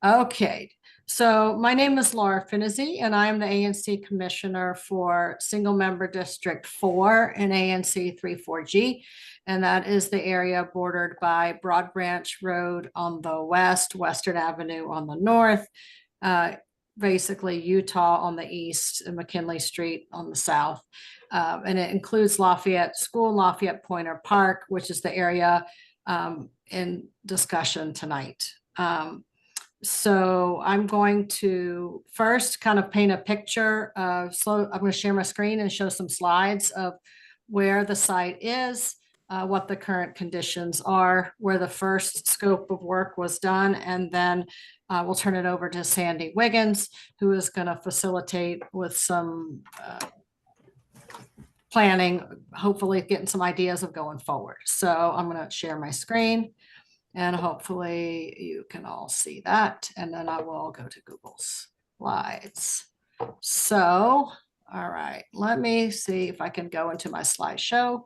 Okay, so my name is Laura Finizzi, and I am the ANC Commissioner for Single Member District 4 and ANC 34G. And that is the area bordered by Broad Branch Road on the west, Western Avenue on the north, uh, basically Utah on the east, and McKinley Street on the south. And it includes Lafayette School, Lafayette-Pointer Park, which is the area in discussion tonight. So I'm going to first kind of paint a picture of, so I'm going to share my screen and show some slides of where the site is, what the current conditions are, where the first scope of work was done, and then we'll turn it over to Sandy Wiggins, who is going to facilitate with some planning, hopefully getting some ideas of going forward. So I'm going to share my screen. And hopefully you can all see that. And then I will go to Google Slides. So, all right, let me see if I can go into my slideshow.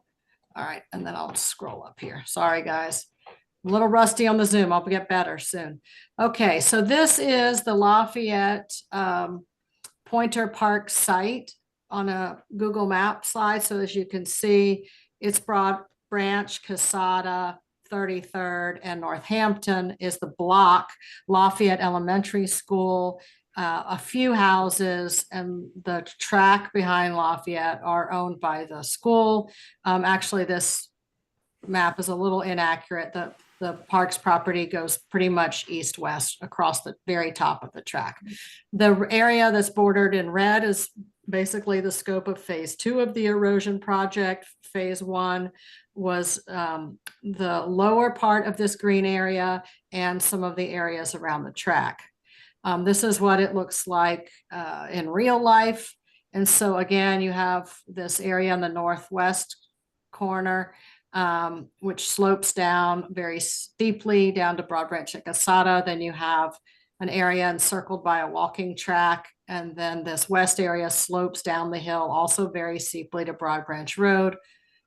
All right, and then I'll scroll up here. Sorry, guys. A little rusty on the Zoom. I'll get better soon. Okay, so this is the Lafayette Pointer Park site on a Google Map slide. So as you can see, it's Broad Branch, Casada, 33rd and Northampton is the block. Lafayette Elementary School, a few houses, and the track behind Lafayette are owned by the school. Actually, this map is a little inaccurate. The park's property goes pretty much east-west across the very top of the track. The area that's bordered in red is basically the scope of phase 2 of the erosion project. Phase 1 was the lower part of this green area and some of the areas around the track. This is what it looks like in real life. And so again, you have this area in the northwest corner, which slopes down very steeply down to Broad Branch and Casada. Then you have an area encircled by a walking track. And then this west area slopes down the hill, also very steeply to Broad Branch Road,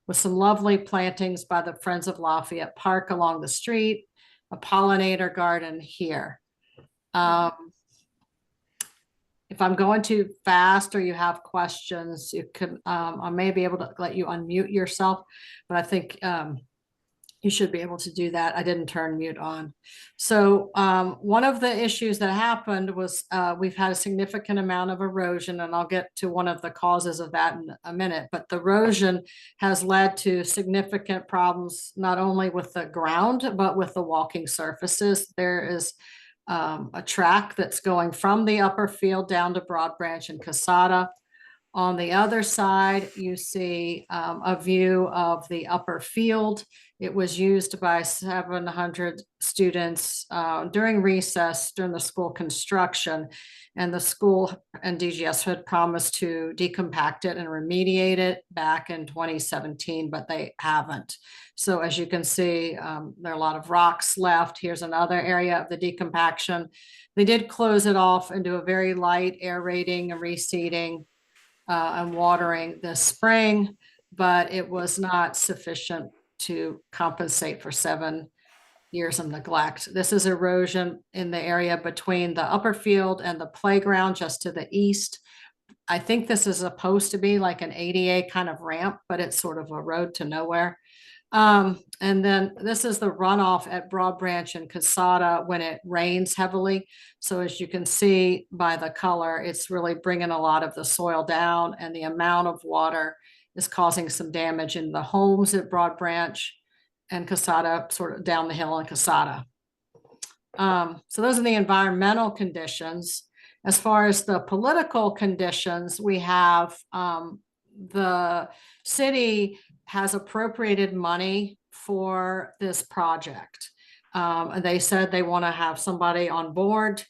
with some lovely plantings by the Friends of Lafayette Park along the street, a pollinator garden here. If I'm going too fast or you have questions, you can, I may be able to let you unmute yourself, but I think you should be able to do that. I didn't turn mute on. So one of the issues that happened was we've had a significant amount of erosion, and I'll get to one of the causes of that in a minute, but the erosion has led to significant problems, not only with the ground, but with the walking surfaces. There is a track that's going from the upper field down to Broad Branch and Casada. On the other side, you see a view of the upper field. It was used by 700 students during recess during the school construction, and the school and DGS had promised to decompact it and remediate it back in 2017, but they haven't. So as you can see, there are a lot of rocks left. Here's another area of the decompaction. They did close it off and do a very light aerating and reseeding and watering this spring, but it was not sufficient to compensate for 7 years of neglect. This is erosion in the area between the upper field and the playground just to the east. I think this is supposed to be like an ADA kind of ramp, but it's sort of a road to nowhere. And then this is the runoff at Broad Branch and Casada when it rains heavily. So as you can see by the color, it's really bringing a lot of the soil down, and the amount of water is causing some damage in the homes at Broad Branch and Casada, sort of down the hill in Casada. So those are the environmental conditions. As far as the political conditions, we have the city has appropriated money for this project. And they said they want to have somebody on board,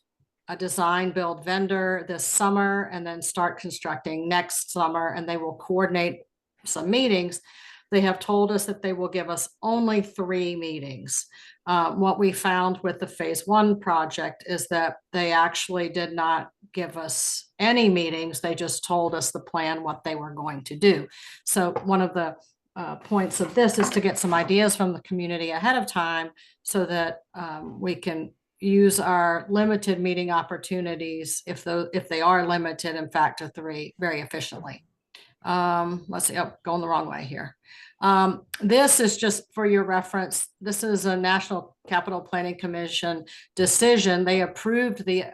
a design build vendor this summer, and then start constructing next summer, and they will coordinate some meetings. They have told us that they will give us only 3 meetings. What we found with the phase 1 project is that they actually did not give us any meetings. They just told us the plan, what they were going to do. So one of the points of this is to get some ideas from the community ahead of time so that we can use our limited meeting opportunities, if they are limited, in fact, to 3 very efficiently. Let's see, oh, going the wrong way here. This is just for your reference. This is a National Capital Planning Commission decision. They approved the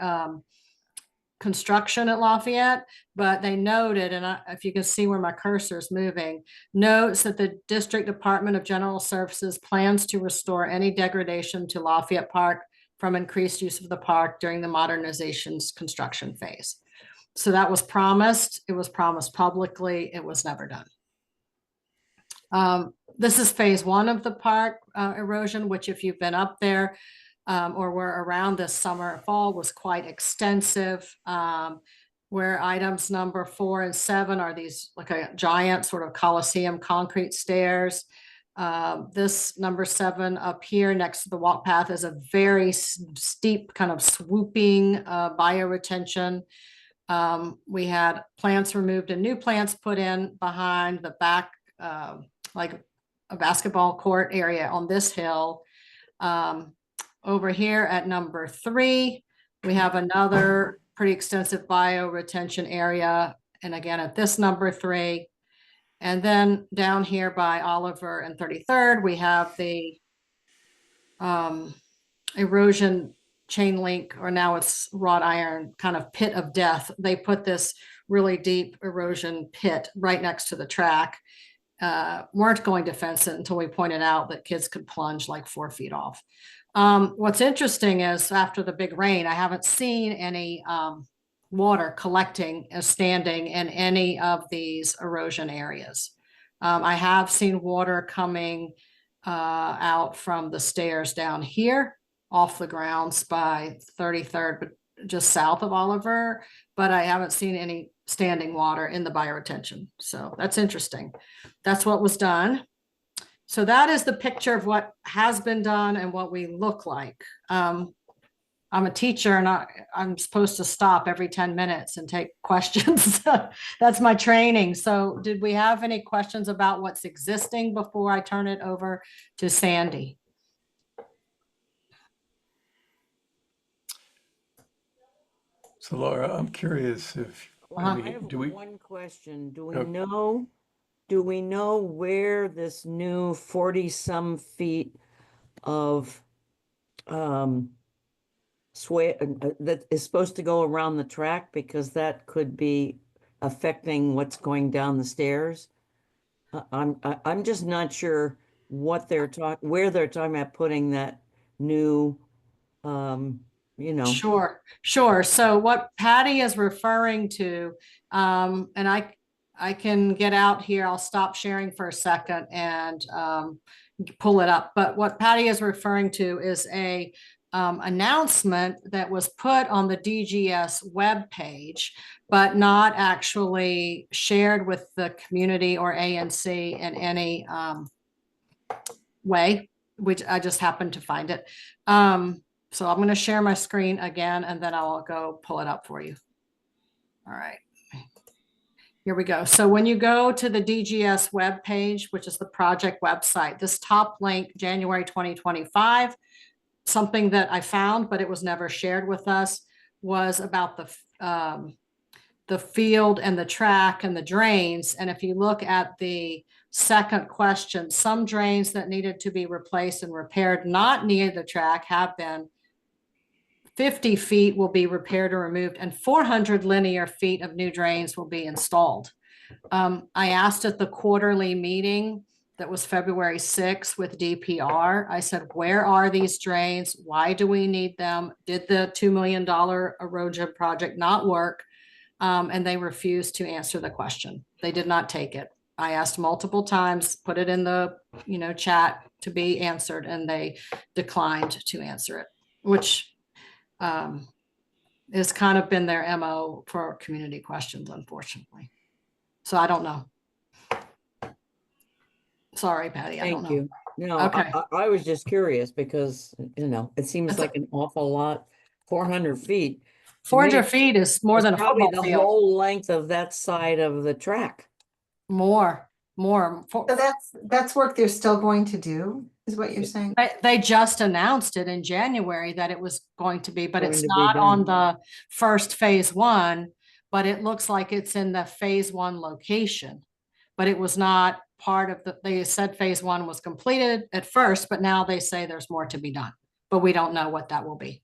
construction at Lafayette, but they noted, and if you can see where my cursor is moving, notes that the District Department of General Services plans to restore any degradation to Lafayette Park from increased use of the park during the modernization's construction phase. So that was promised. It was promised publicly. It was never done. This is phase 1 of the park erosion, which if you've been up there or were around this summer or fall was quite extensive, where items number 4 and 7 are these like a giant sort of Coliseum concrete stairs. This number 7 up here next to the walk path is a very steep kind of swooping bioretention. We had plants removed and new plants put in behind the back, like a basketball court area on this hill. Over here at number 3, we have another pretty extensive bioretention area. And again, at this number 3, and then down here by Oliver and 33rd, we have the erosion chain link, or now it's wrought iron kind of pit of death. They put this really deep erosion pit right next to the track. Weren't going to fence it until we pointed out that kids could plunge like 4 feet off. What's interesting is after the big rain, I haven't seen any water collecting and standing in any of these erosion areas. I have seen water coming out from the stairs down here off the grounds by 33rd, but just south of Oliver, but I haven't seen any standing water in the bioretention. So that's interesting. That's what was done. So that is the picture of what has been done and what we look like. I'm a teacher and I'm supposed to stop every 10 minutes and take questions. That's my training. So did we have any questions about what's existing before I turn it over to Sandy? So Laura, I'm curious if I have one question. Do we know where this new 40-some feet of sway that is supposed to go around the track, because that could be affecting what's going down the stairs? I'm just not sure what where they're talking about putting that new Sure. So what Patty is referring to, and I can get out here, I'll stop sharing for a second and pull it up. But what Patty is referring to is a announcement that was put on the DGS webpage, but not actually shared with the community or ANC in any way, which I just happened to find it. So I'm going to share my screen again, and then I'll go pull it up for you. All right. Here we go. So when you go to the DGS webpage, which is the project website, this top link, January 2025, something that I found, but it was never shared with us, was about the field and the track and the drains. And if you look at the second question, some drains that needed to be replaced and repaired, not near the track, have been. 50 feet will be repaired or removed, and 400 linear feet of new drains will be installed. I asked at the quarterly meeting that was February 6th with DPR, I said, where are these drains? Why do we need them? Did the $2 million erosion project not work? And they refused to answer the question. They did not take it. I asked multiple times, put it in the chat to be answered, and they declined to answer it, which has kind of been their MO for community questions, unfortunately. So I don't know. Sorry, Patty. I don't know. Thank you. No, Okay. I was just curious because, it seems like an awful lot, 400 feet. 400 feet is more than a probably football the field. whole length of that side of the track. More. So that's work they're still going to do? is what you're saying? They just announced it in January that it was going to be, but Going it's to be not on done. the first phase one, but it looks like it's in the phase one location. But it was not part of they said phase one was completed at first, but now they say there's more to be done. But we don't know what that will be.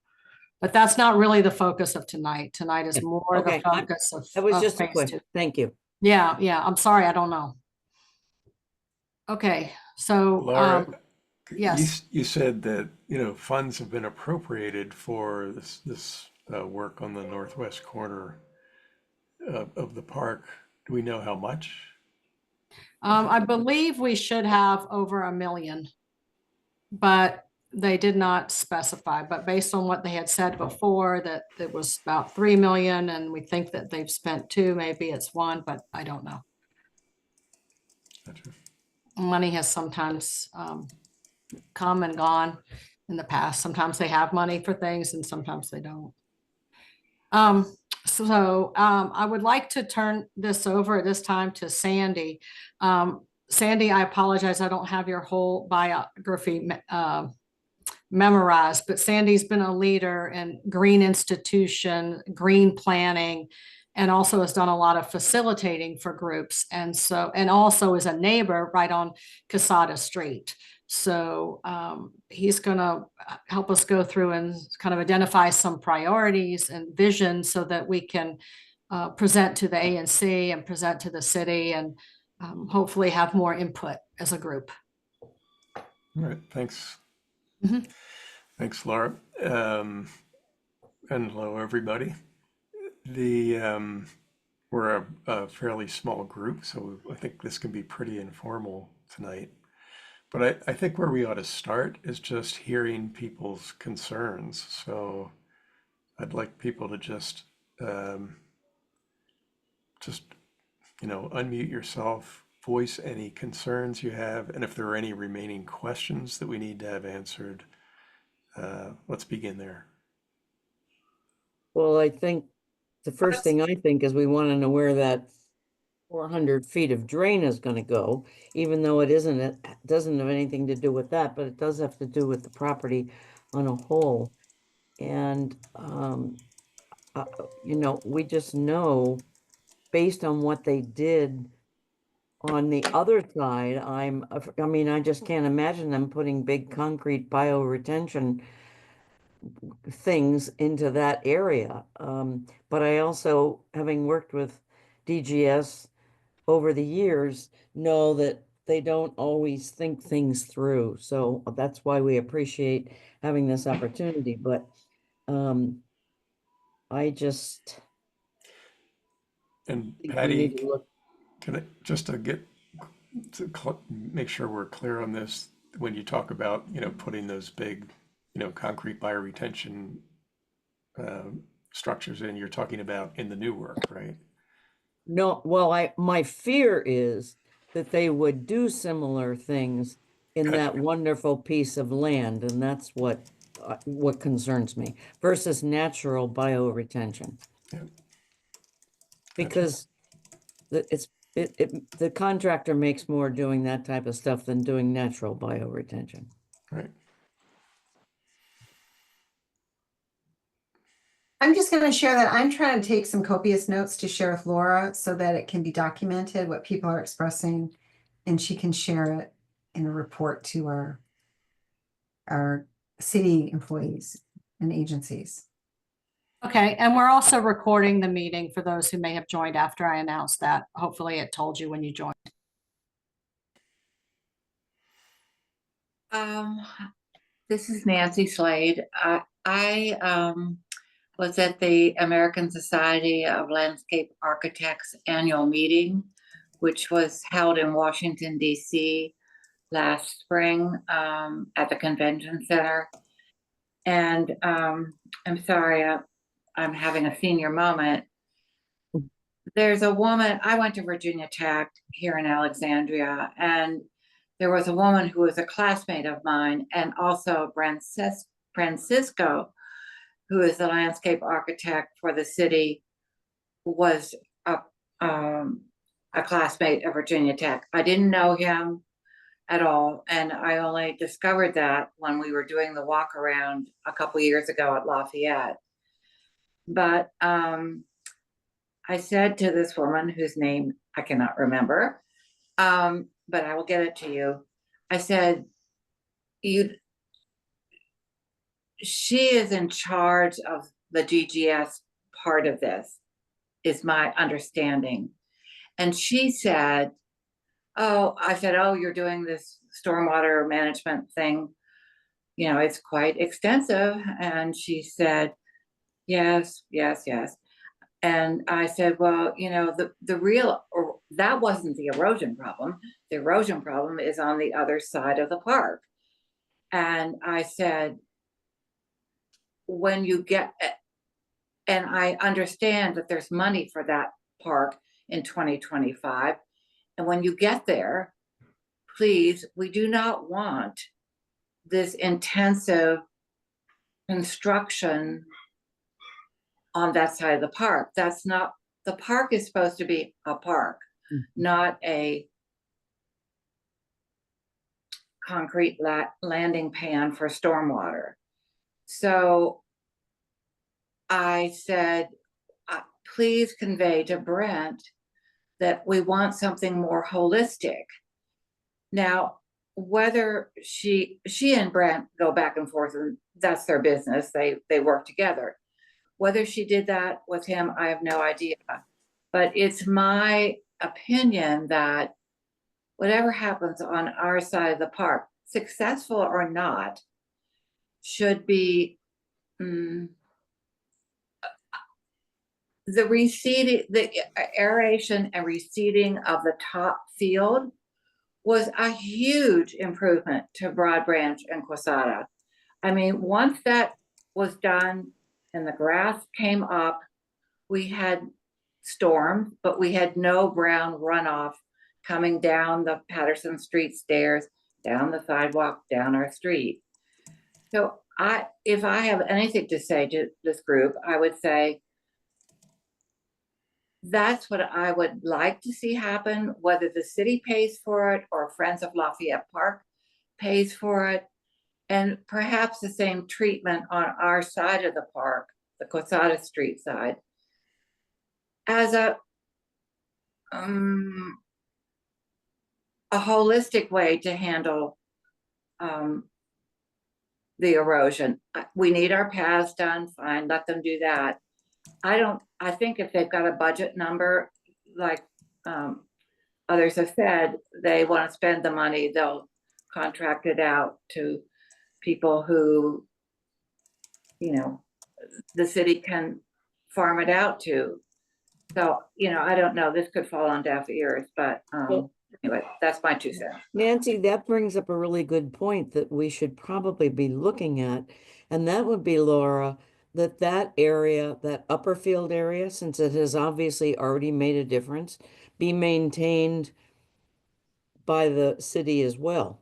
But that's not really the focus of tonight. Tonight is Yeah. more the Okay, focus of. That was of just a phase question. two. Thank you. Yeah, I'm sorry, I don't know. Okay, so, Laura, yes. you said that, funds have been appropriated for this work on the northwest corner of the park. Do we know how much? I believe we should have over 1 million, but they did not specify, but based on what they had said before, that it was about 3 million, and we think that they've spent 2, maybe it's 1, but I don't know. Gotcha. Money has sometimes come and gone in the past. Sometimes they have money for things and sometimes they don't. I would like to turn this over at this time to Sandy. Sandy, I apologize, I don't have your whole biography memorized, but Sandy's been a leader in green institution, green planning, and also has done a lot of facilitating for groups. And also is a neighbor right on Casada Street. So he's going to help us go through and kind of identify some priorities and visions so that we can present to the ANC and present to the city and hopefully have more input as a group. All right, thanks. Mhm. Thanks, Laura. And hello, everybody. We're a fairly small group, so I think this can be pretty informal tonight. But I think where we ought to start is just hearing people's concerns. So I'd like people to just unmute yourself, voice any concerns you have, and if there are any remaining questions that we need to have answered, let's begin there. Well, I think the first thing I think is we want to know where that 400 feet of drain is going to go, even though it doesn't have anything to do with that, but it does have to do with the property on a whole. And, we just know based on what they did on the other side, I just can't imagine them putting big concrete bioretention things into that area. But I also, having worked with DGS over the years, know that they don't always think things through. So that's why we appreciate having this opportunity. But I just And think we Patty, need to look. can I just make sure we're clear on this? When you talk about, putting those big, concrete bioretention structures in, you're talking about in the new work, right? No, well, my fear is that they would do similar things in that Gotcha. wonderful piece of land, and that's what concerns me versus natural bioretention. Yeah. Gotcha. Because the contractor makes more doing that type of stuff than doing natural bioretention. Right. I'm just going to share that I'm trying to take some copious notes to share with Laura so that it can be documented what people are expressing, and she can share it in a report to our city employees and agencies. Okay, and we're also recording the meeting for those who may have joined after I announced that. Hopefully it told you when you joined. This is Nancy Slade. I was at the American Society of Landscape Architects annual meeting, which was held in Washington, D.C. last spring at the convention center. And I'm sorry, I'm having a senior moment. There's a woman, I went to Virginia Tech here in Alexandria, and there was a woman who was a classmate of mine, and also Francisco, who is the landscape architect for the city, was a classmate of Virginia Tech. I didn't know him, at all. And I only discovered that when we were doing the walk around a couple years ago at Lafayette. But I said to this woman whose name I cannot remember, but I will get it to you. I said, she is in charge of the DGS part of this, is my understanding. And she said, oh, I said, oh, you're doing this stormwater management thing. You know, it's quite extensive. And she said, yes, yes, yes. And I said, well, you know, the real, or that wasn't the erosion problem. The erosion problem is on the other side of the park. And I said, when you get, and I understand that there's money for that park in 2025. And when you get there, please, we do not want this intensive construction on that side of the park. That's not, the park is supposed to be a park, not a concrete landing pan for stormwater. So I said, please convey to Brent that we want something more holistic. Now, whether she and Brent go back and forth, and that's their business, they work together. Whether she did that with him, I have no idea. But it's my opinion that whatever happens on our side of the park, successful or not, should be the reseeding, the aeration and reseeding of the top field was a huge improvement to Broad Branch and Quasada. I mean, once that was done and the grass came up, we had storm, but we had no brown runoff coming down the Patterson Street stairs, down the sidewalk, down our street. So if I have anything to say to this group, I would say, that's what I would like to see happen, whether the city pays for it or Friends of Lafayette Park pays for it. And perhaps the same treatment on our side of the park, the Quasada Street side, as a holistic way to handle the erosion. We need our paths done, fine, let them do that. I think if they've got a budget number, like others have said, they want to spend the money, they'll contract it out to people who, you know, the city can farm it out to. So, you know, I don't know, this could fall on deaf ears, but anyway, that's my 2 cents. Nancy, that brings up a really good point that we should probably be looking at. And that would be, Laura, that area, that upper field area, since it has obviously already made a difference, be maintained by the city as well.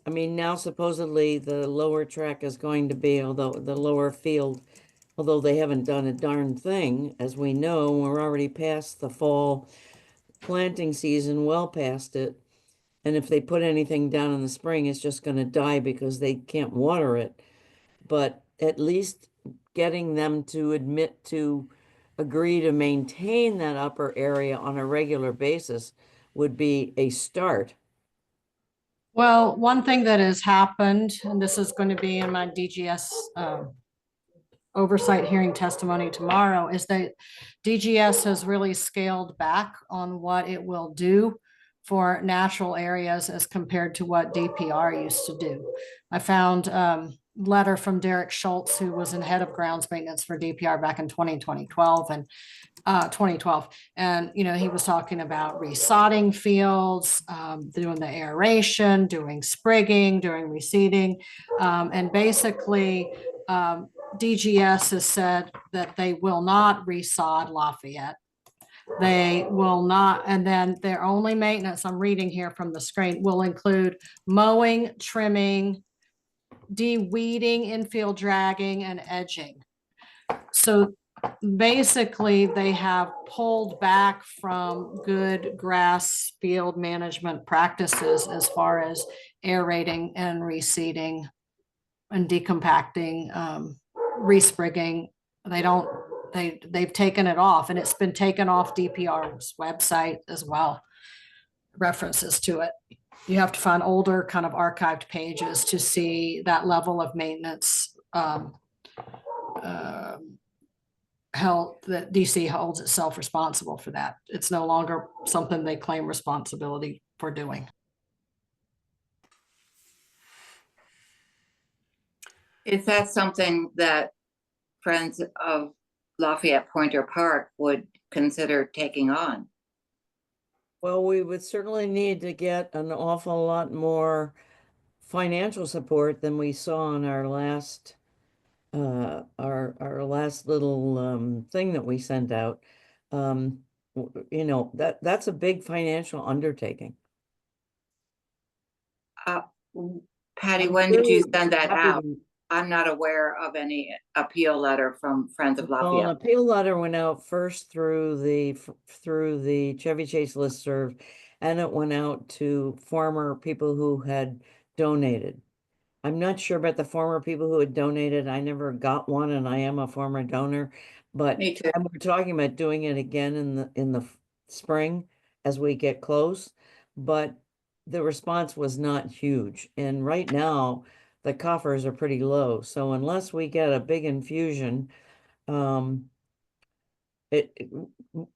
I mean, now supposedly the lower track is going to be, although the lower field, although they haven't done a darn thing, as we know, we're already past the fall planting season, well past it. And if they put anything down in the spring, it's just going to die because they can't water it. But at least getting them to agree to maintain that upper area on a regular basis would be a start. Well, one thing that has happened, and this is going to be in my DGS oversight hearing testimony tomorrow, is that DGS has really scaled back on what it will do for natural areas as compared to what DPR used to do. I found letter from Derek Schultz, who was in head of grounds maintenance for DPR back in 2012 and 2012. And, you know, he was talking about resodding fields, doing the aeration, doing sprigging, doing reseeding. And basically, DGS has said that they will not resod Lafayette. They will not, and then their only maintenance, I'm reading here from the screen, will include mowing, trimming, de-weeding, infield dragging, and edging. So basically they have pulled back from good grass field management practices as far as aerating and reseeding and decompacting, resprigging. They've taken it off, and it's been taken off DPR's website as well. References to it. You have to find older kind of archived pages to see that level of maintenance held, that DC holds itself responsible for that. It's no longer something they claim responsibility for doing. Is that something that Friends of Lafayette-Pointer Park would consider taking on? Well, we would certainly need to get an awful lot more financial support than we saw in our last our last little thing that we sent out. You know, that's a big financial undertaking. Patty, I'm when did you really send that happy out? to- I'm not aware of any appeal letter from Friends of Well, an Lafayette. appeal letter went out first through the Chevy Chase listserv, and it went out to former people who had donated. I'm not sure about the former people who had donated. I never got one, and I am a former donor. But Me too. and we're talking about doing it again in the spring as we get close. But the response was not huge, and right now the coffers are pretty low. So unless we get a big infusion,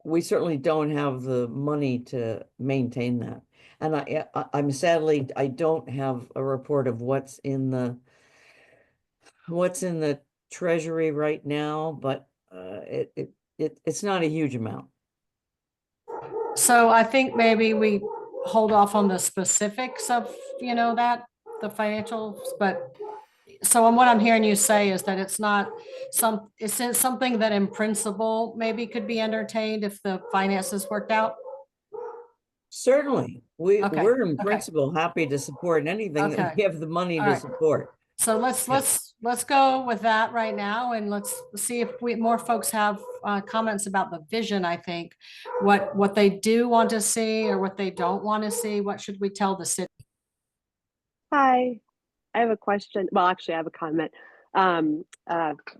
we certainly don't have the money to maintain that. And I'm sadly, I don't have a report of what's in the treasury right now, but it's not a huge amount. So I think maybe we hold off on the specifics of, that, the financials, but so what I'm hearing you say is that it's something that in principle maybe could be entertained if the finances worked out. Certainly, Okay, we're in okay. principle happy to support anything that Okay. we have the money All to right. support. So let's go with that right now, and let's see if more folks have comments about the vision. I think what they do want to see or what they don't want to see. What should we tell the city? Hi, I have a question. Well, actually, I have a comment. My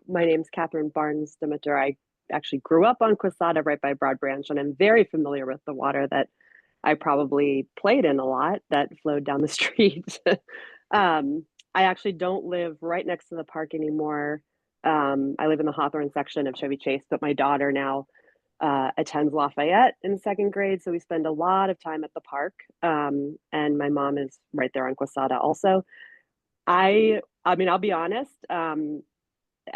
name's Catherine Barnes Demeter. I actually grew up on Quesada right by Broad Branch, and I'm very familiar with the water that I probably played in a lot that flowed down the street. I actually don't live right next to the park anymore. I live in the Hawthorne section of Chevy Chase, but my daughter now attends Lafayette in second grade, so we spend a lot of time at the park. And my mom is right there on Quesada also. I mean, I'll be honest, I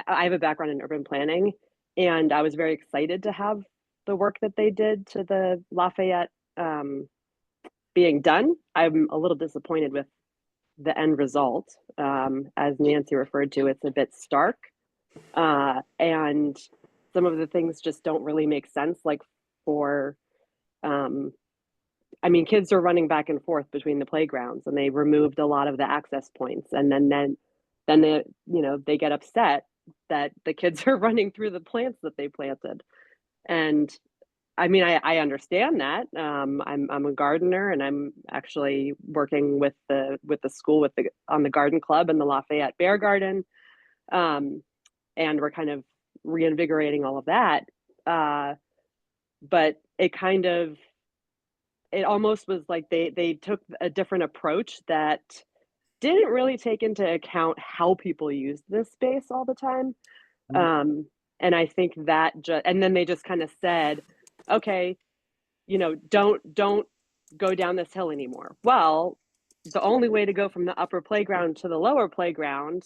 have a background in urban planning, and I was very excited to have the work that they did to the Lafayette being done. I'm a little disappointed with the end result. As Nancy referred to, it's a bit stark. And some of the things just don't really make sense, like for I mean, kids are running back and forth between the playgrounds, and they removed a lot of the access points, and then they, they get upset that the kids are running through the plants that they planted. And I mean, I understand that. I'm a gardener, and I'm actually working with the school on the garden club and the Lafayette Bear Garden, and we're kind of reinvigorating all of that. But it almost was like they took a different approach that didn't really take into account how people use this space all the time. And I think that and then they just kind of said, okay, don't go down this hill anymore. Well, the only way to go from the upper playground to the lower playground,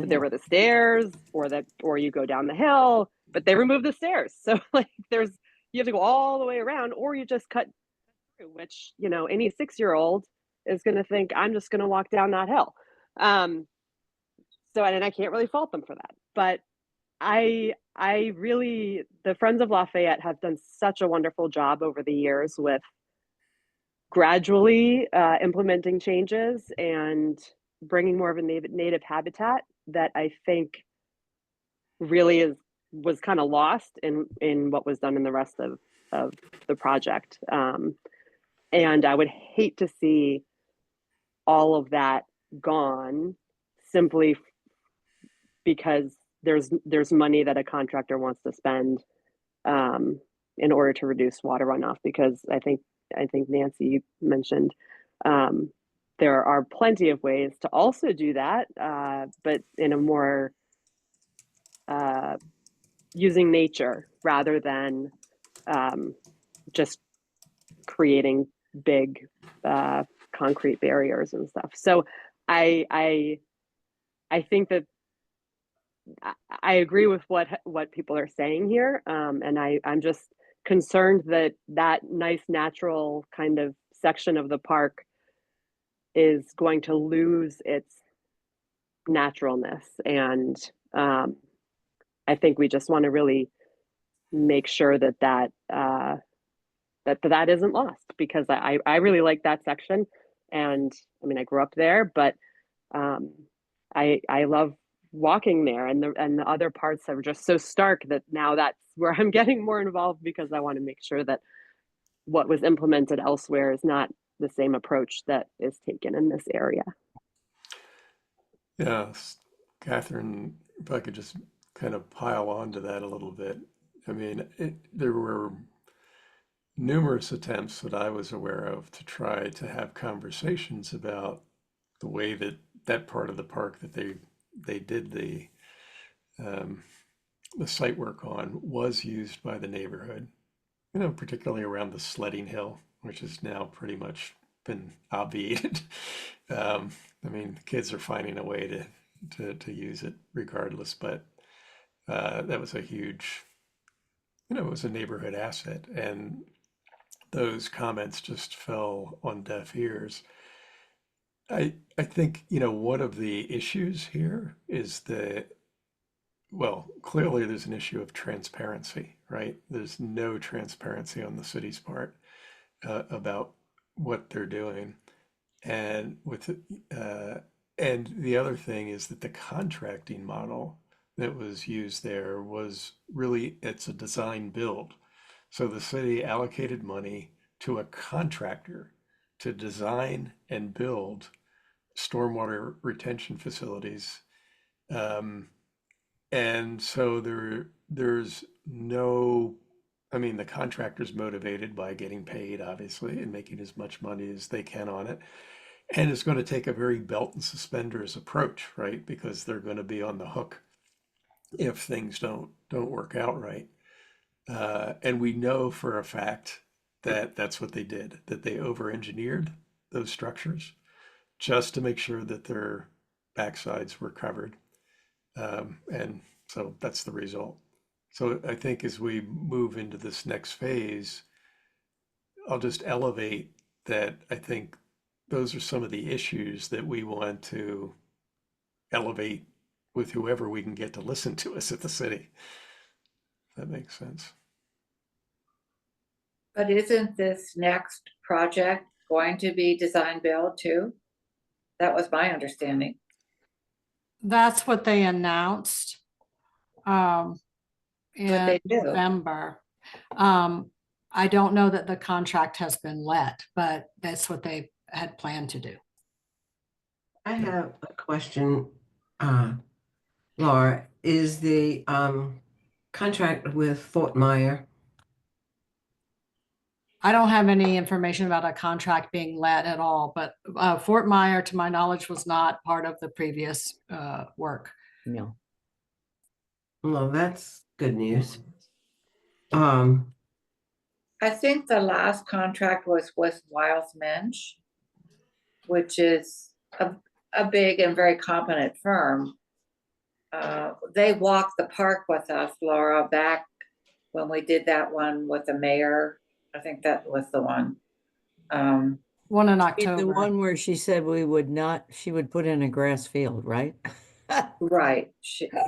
there were the stairs, or you go down the hill, but they removed the stairs. So like you have to go all the way around, or you just cut through, which, any 6-year-old is going to think, I'm just going to walk down that hill. So, and I can't really fault them for that, but the Friends of Lafayette have done such a wonderful job over the years with gradually implementing changes and bringing more of a native habitat that I think really is was kind of lost in what was done in the rest of the project. And I would hate to see all of that gone simply because there's money that a contractor wants to spend in order to reduce water runoff. Because I think Nancy mentioned there are plenty of ways to also do that, but in a more using nature rather than just creating big concrete barriers and stuff. So I think that I agree with what people are saying here, and I'm just concerned that that nice natural kind of section of the park is going to lose its naturalness, and I think we just want to really make sure that that isn't lost, because I really like that section, and I mean I grew up there, but I love walking there, and the other parts are just so stark that now that's where I'm getting more involved, because I want to make sure that what was implemented elsewhere is not the same approach that is taken in this area. Yes, Catherine, if I could just kind of pile on to that a little bit. I mean, there were numerous attempts that I was aware of to try to have conversations about the way that that part of the park that they did the site work on was used by the neighborhood, you know, particularly around the sledding hill, which has now pretty much been obviated. I mean, the kids are finding a way to use it regardless, but that was a huge, you know, it was a neighborhood asset, and those comments just fell on deaf ears. I think, you know, one of the issues here is that, well, clearly there's an issue of transparency, right? There's no transparency on the city's part about what they're doing. And and the other thing is that the contracting model that was used there was really, it's a design build. So the city allocated money to a contractor to design and build stormwater retention facilities. And so there's no, I mean, the contractor's motivated by getting paid, obviously, and making as much money as they can on it. And it's going to take a very belt and suspenders approach, right? Because they're going to be on the hook if things don't work out right. And we know for a fact that that's what they did, that they over-engineered those structures just to make sure that their backsides were covered. And so that's the result. So I think as we move into this next phase, I'll just elevate that. I think those are some of the issues that we want to elevate with whoever we can get to listen to us at the city. If that makes sense. But isn't this next project going to be design build too? That was my understanding. That's what they announced What in they do. November. I don't know that the contract has been let, but that's what they had planned to do. I have a question, Laura. Is the contract with Fort Myer? I don't have any information about a contract being let at all, but Fort Myer, to my knowledge, was not part of the previous work. No. Well, that's good news. I think the last contract was with Wiles Mensch, which is a big and very competent firm. They walked the park with us, Laura, back when we did that one with the mayor. I think that was the one. One in The October. one where she said she would put in a grass field, right? Right.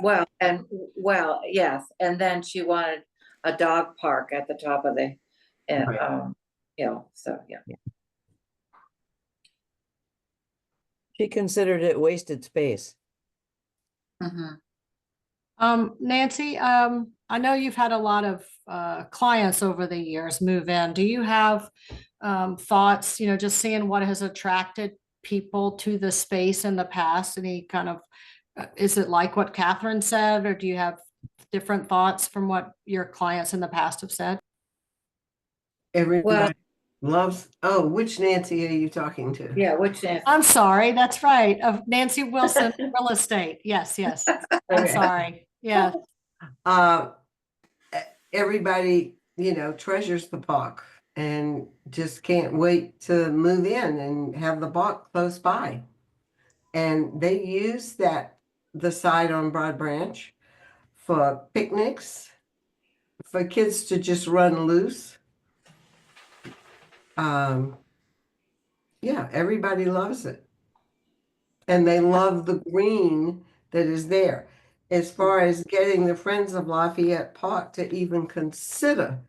Well, yes. And then she wanted a dog park at the top of the, Right. so yeah. She considered it wasted space. Mhm. Nancy, I know you've had a lot of clients over the years move in. Do you have thoughts, just seeing what has attracted people to the space in the past? Any kind of, is it like what Catherine said, or do you have different thoughts from what your clients in the past have said? Everybody loves, oh, which Nancy are you talking to? Yeah, which Nancy? I'm sorry, that's right, of Nancy Wilson Real Estate. Yes, yes. I'm Okay. sorry. Yeah. Uh, everybody, treasures the park and just can't wait to move in and have the park close by. And they use the site on Broad Branch for picnics, for kids to just run loose. Yeah, everybody loves it. And they love the green that is there. As far as getting the Friends of Lafayette Park to even consider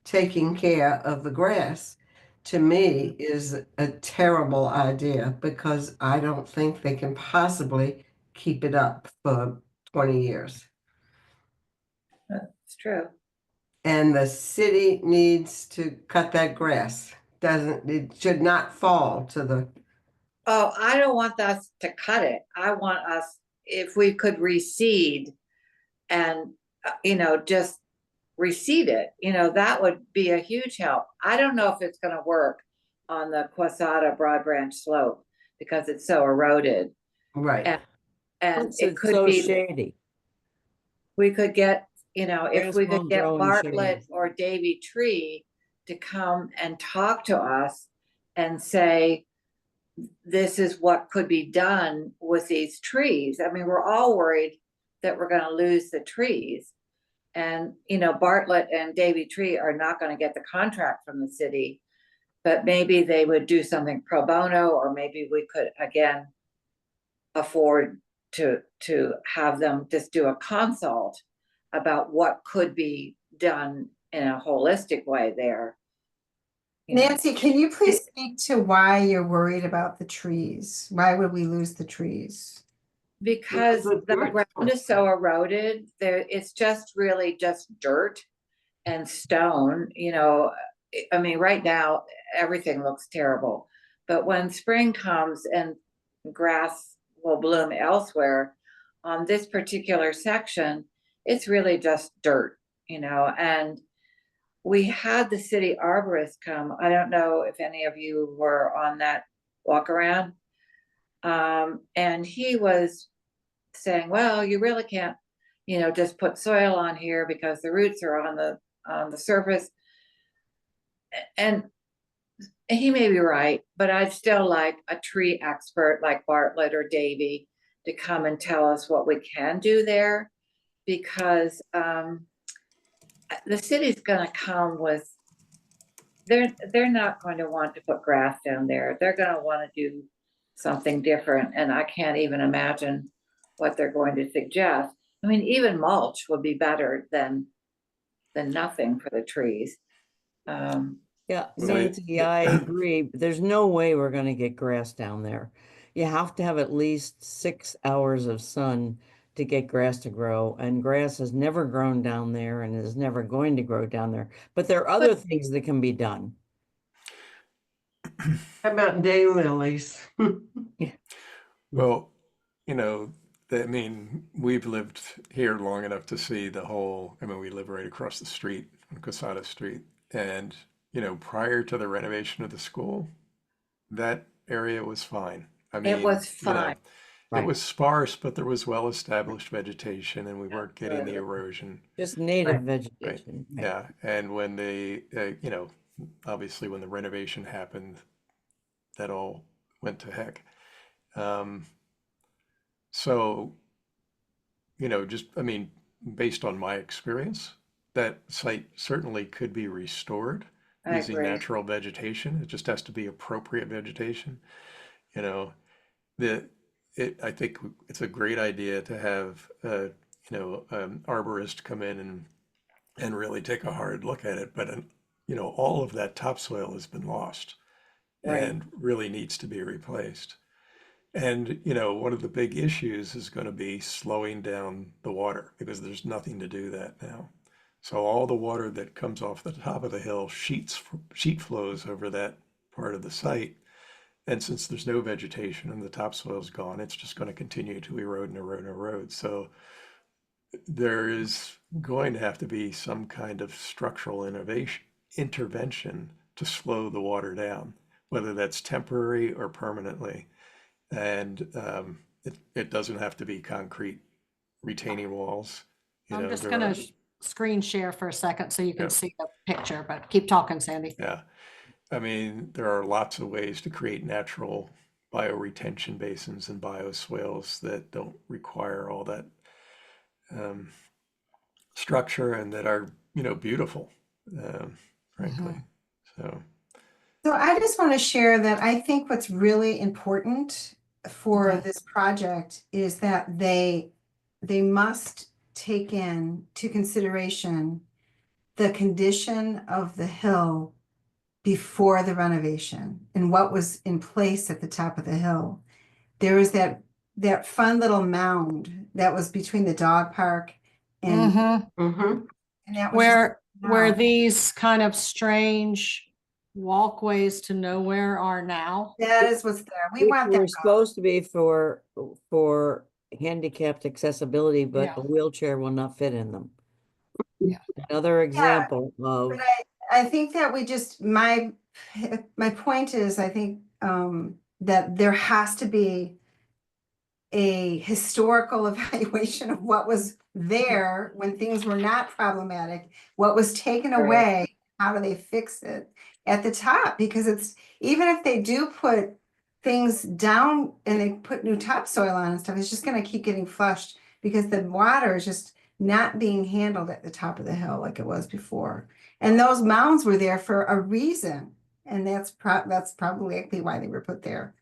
taking care of the grass, to me is a terrible idea because I don't think they can possibly keep it up for 20 years. It's true. And the city needs to cut that grass. It should not fall to the, Oh, I don't want us to cut it. I want us, if we could reseed and, just reseed it, that would be a huge help. I don't know if it's gonna work on the Quasada Broad Branch slope because it's so eroded. right. And Plus it it's could so be, shady. we could get, if Grass we could won't get grow in Bartlett shade. or Davy Tree to come and talk to us and say, this is what could be done with these trees. I mean, we're all worried that we're gonna lose the trees. And, Bartlett and Davy Tree are not gonna get the contract from the city, but maybe they would do something pro bono, or maybe we could, again, afford to have them just do a consult about what could be done in a holistic way there. Nancy, can you please speak to why you're worried about the trees? Why would we lose the trees? Because The the dirt. ground is so eroded, it's just really just dirt and stone, I mean, right now, everything looks terrible. But when spring comes and grass will bloom elsewhere, on this particular section, it's really just dirt, and we had the city arborist come. I don't know if any of you were on that walk around. And he was saying, well, you really can't, just put soil on here because the roots are on the surface. And he may be right, but I'd still like a tree expert like Bartlett or Davy to come and tell us what we can do there, because the city's going to come with, they're not going to want to put grass down there. They're going to want to do something different, and I can't even imagine what they're going to suggest. I mean, even mulch would be better than nothing for the trees. Yeah, So- Nancy, I agree. There's no way we're gonna get grass down there. You have to have at least 6 hours of sun to get grass to grow, and grass has never grown down there and is never going to grow down there. But there are other things that can be done. How about daylilies? Well, we've lived here long enough to see we live right across the street on Quesada Street. And, prior to the renovation of the school, that area was fine. I mean, It was fine. It Right. was sparse, but there was well-established vegetation and we weren't getting the Absolutely. erosion. Just native Right. vegetation. Right. Yeah. And when obviously when the renovation happened, that all went to heck. So, based on my experience, that site certainly could be restored I using agree. natural vegetation. It just has to be appropriate vegetation. You know, I think it's a great idea to have, arborist come in and really take a hard look at it. But, all of that topsoil has been lost Right. and really needs to be replaced. And, one of the big issues is going to be slowing down the water because there's nothing to do that now. So all the water that comes off the top of the hill sheet flows over that part of the site. And since there's no vegetation and the topsoil's gone, it's just going to continue to erode and erode and erode. So there is going to have to be some kind of structural intervention to slow the water down, whether that's temporary or permanently. And it doesn't have to be concrete retaining walls. I'm just there gonna are- screen share for a second so you Yeah. can see the picture, but keep talking, Sandy. Yeah, I mean, there are lots of ways to create natural bioretention basins and bioswales that don't require all that structure and that are, beautiful, frankly. So, So I just want to share that I think what's really important for Okay. this project is that they must take into consideration the condition of the hill before the renovation and what was in place at the top of the hill. There was that fun little mound that was between the dog park and, Mhm. Mhm. and that was just Where now. these kind of strange walkways to nowhere are now. That is what's there. We Which want were that gone. supposed to be for handicapped accessibility, but Yeah. a wheelchair will not fit in them. Yeah. Another example of, But I think that we just, my point is, I think that there has to be a historical evaluation of what was there when things were not problematic, what was taken Right. away, how do they fix it at the top? Because it's, even if they do put things down and they put new topsoil on and stuff, it's just gonna keep getting flushed because the water is just not being handled at the top of the hill like it was before. And those mounds were there for a reason, and that's probably why they were put there.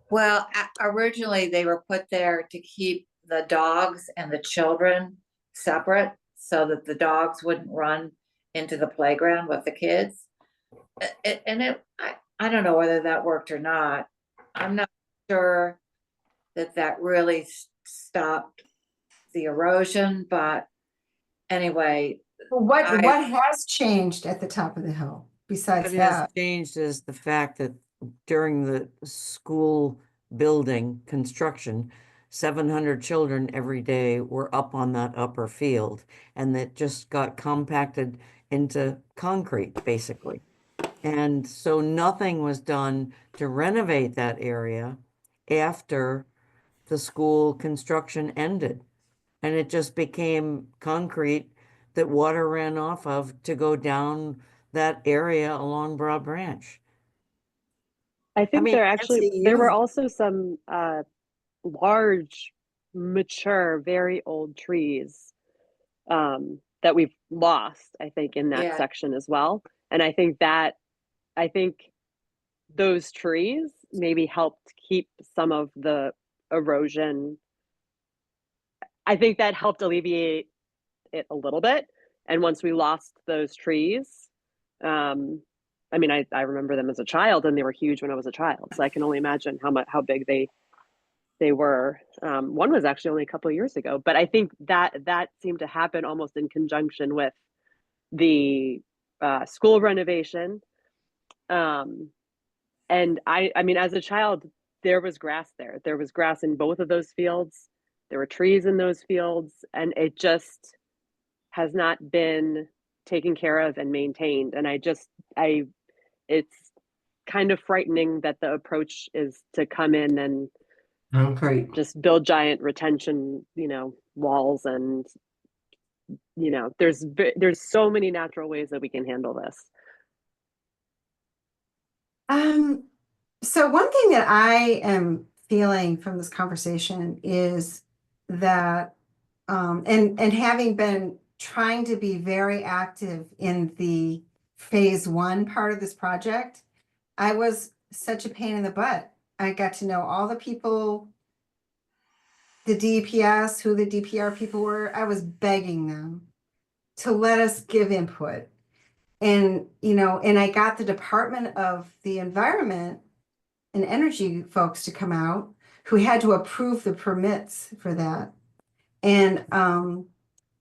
Well, originally they were put there to keep the dogs and the children separate so that the dogs wouldn't run into the playground with the kids. I don't know whether that worked or not. I'm not sure that really stopped the erosion, but anyway, Well, what has changed at the top of the hill besides what has that? changed is the fact that during the school building construction, 700 children every day were up on that upper field, and that just got compacted into concrete, basically. And so nothing was done to renovate that area after the school construction ended. And it just became concrete that water ran off of to go down that area along Broad Branch. I think mean, there Nancy, actually there were you- also some large, mature, very old trees that we've lost, I think, in that Yeah. section as well. And I think those trees maybe helped keep some of the erosion. I think that helped alleviate it a little bit. And once we lost those trees, I mean, I remember them as a child, and they were huge when I was a child. So I can only imagine how big they were. One was actually only a couple of years ago, but I think that seemed to happen almost in conjunction with the school renovation. And I mean, as a child, there was grass there. There was grass in both of those fields. There were trees in those fields, and it just has not been taken care of and maintained. And it's kind of frightening that the approach is to come in and Concrete. just build giant retention, walls, and there's so many natural ways that we can handle this. So one thing that I am feeling from this conversation is that, and having been trying to be very active in the phase 1 part of this project, I was such a pain in the butt. I got to know all the people, the DPS, who the DPR people were. I was begging them to let us give input. And I got the Department of the Environment and energy folks to come out who had to approve the permits for that. And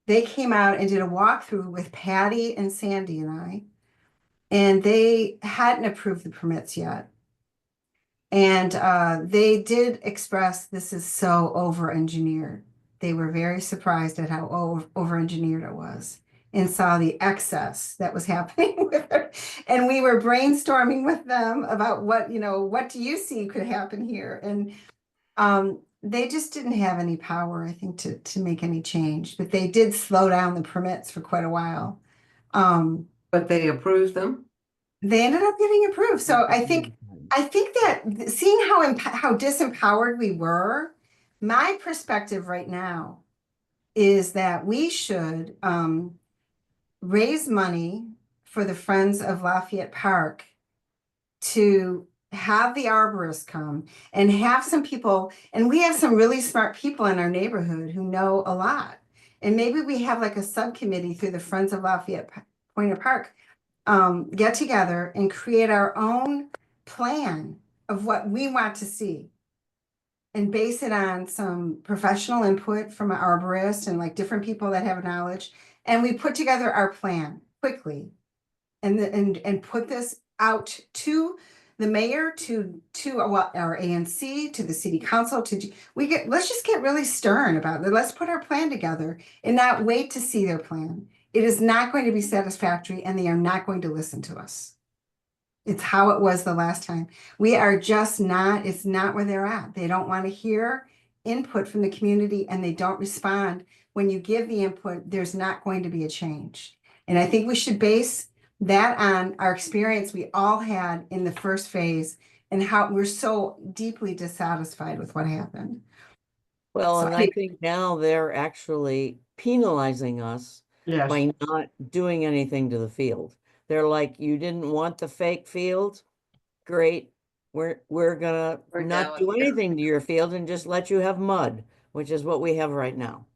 they came out and did a walkthrough with Patty and Sandy and I, and they hadn't approved the permits yet. And they did express this is so over-engineered. They were very surprised at how over-engineered it was and saw the excess that was happening with it. And we were brainstorming with them about what do you see could happen here? And they just didn't have any power, I think, to make any change. But they did slow down the permits for quite a while. But they approved them. They ended up getting approved. So I think that seeing how disempowered we were, my perspective right now is that we should raise money for the Friends of Lafayette Park to have the arborists come and have some people, and we have some really smart people in our neighborhood who know a lot. And maybe we have like a subcommittee through the Friends of Lafayette-Pointer Park, get together and create our own plan of what we want to see and base it on some professional input from an arborist and like different people that have knowledge. And we put together our plan quickly and put this out to the mayor, to our ANC, to the city council, let's just get really stern about it. Let's put our plan together and not wait to see their plan. It is not going to be satisfactory and they are not going to listen to us. It's how it was the last time. We are just not, it's not where they're at. They don't want to hear input from the community and they don't respond. When you give the input, there's not going to be a change. And I think we should base that on our experience we all had in the first phase and how we're so deeply dissatisfied with what happened. Well, So and I think now they're actually penalizing us Yes. by not doing anything to the field. They're like, you didn't want the fake field? Great. We're gonna We're not done do with it. anything to your field and just let you have mud, which is what we have right now.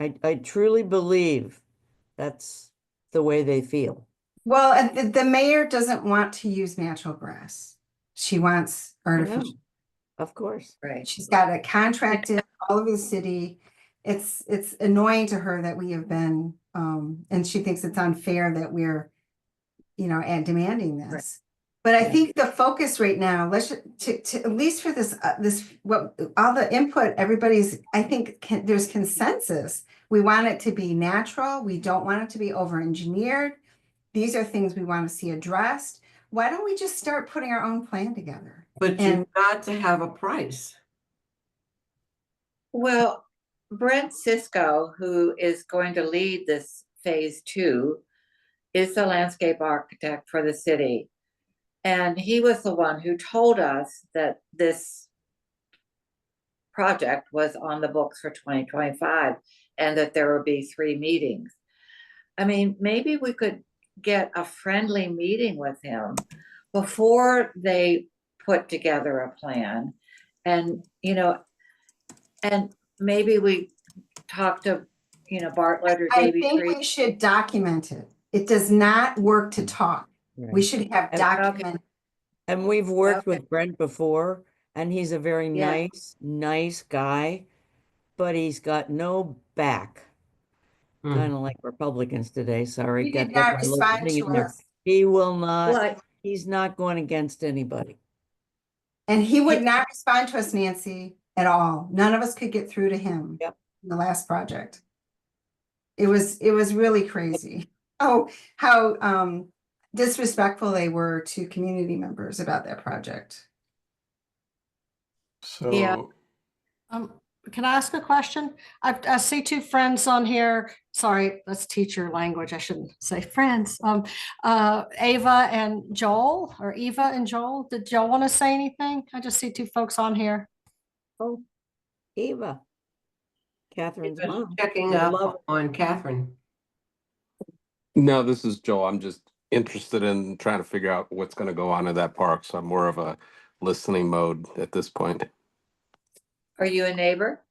I truly believe that's the way they feel. well, and the mayor doesn't want to use natural grass. She wants I know, artificial. of course. Right. She's got a contract in all over the city. It's annoying to her that we have been, and she thinks it's unfair that we're, and demanding this. Right. But I Yeah. think the focus right now, to at least for this what all the input, I think there's consensus. We want it to be natural. We don't want it to be over-engineered. These are things we want to see addressed. Why don't we just start putting our own plan together? But And- you've got to have a price. Well, Brent Cisco, who is going to lead this phase 2, is the landscape architect for the city. And he was the one who told us that this project was on the books for 2025 and that there would be 3 meetings. I mean, maybe we could get a friendly meeting with him before they put together a plan. And, and maybe we talk to, Bartlett or I Davy think Tree. we should document it. It does not work to talk. We Right. should have And- document. And we've worked Okay. with Brent before, and he's a very Yeah. nice guy, but he's got no back. Hmm. Kind of like Republicans today, sorry. He got did that not little respond thing to in there. us. He will not, Well, he's not going against anybody. And he would not respond to us, Nancy, at all. None of us could get through to him. Yep. In the last project. It was really crazy. How disrespectful they were to community members about that project. Yeah. So Can I ask a question? I see 2 friends on here. Sorry, that's teacher language. I shouldn't say friends. Ava and Joel, or Eva and Joel. Did y'all want to say anything? I just see 2 folks on here. Oh, Eva. Catherine's mom. Checking I up love on Catherine. No, this is Joel. I'm just interested in trying to figure out what's going to go on in that park. So I'm more of a listening mode at this point. are you a neighbor?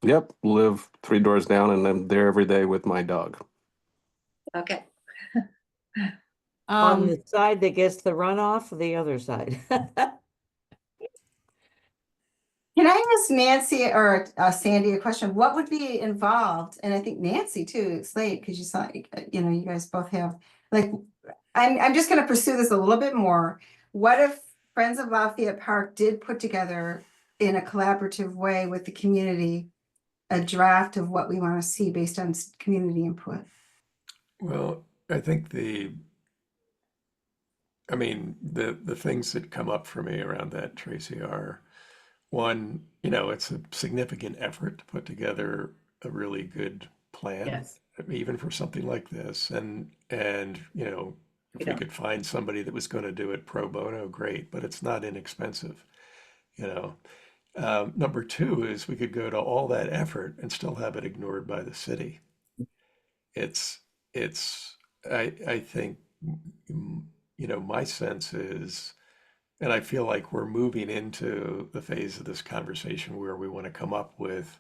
Yep, live 3 doors down and I'm there every day with my dog. Okay. On the side that gets the runoff or the other side? Can I ask Nancy or Sandy a question? What would be involved? And I think Nancy too, it's late because you saw, you guys both have, like, I'm just gonna pursue this a little bit more. What if Friends of Lafayette Park did put together in a collaborative way with the community a draft of what we want to see based on community input? Well, I think the things that come up for me around that, Tracy, are one, it's a significant effort to put together a really good plan, Yes. even for something like this. And if we could find somebody that was going to do it pro bono, great, but it's not inexpensive, you know. Number two is we could go to all that effort and still have it ignored by the city. It's, I think, my sense is, and I feel like we're moving into the phase of this conversation where we want to come up with,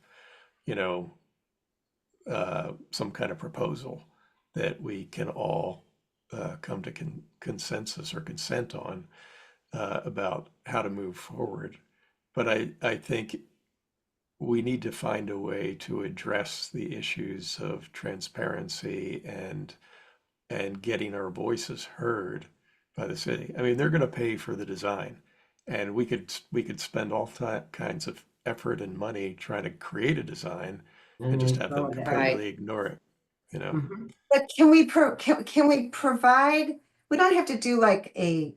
some kind of proposal that we can all come to consensus or consent on about how to move forward. But I think we need to find a way to address the issues of transparency and getting our voices heard by the city. I mean, they're going to pay for the design, and we could spend all kinds of effort and money trying to create a design and just have them completely ignore it, Mhm. But can we can we provide, we don't have to do like a,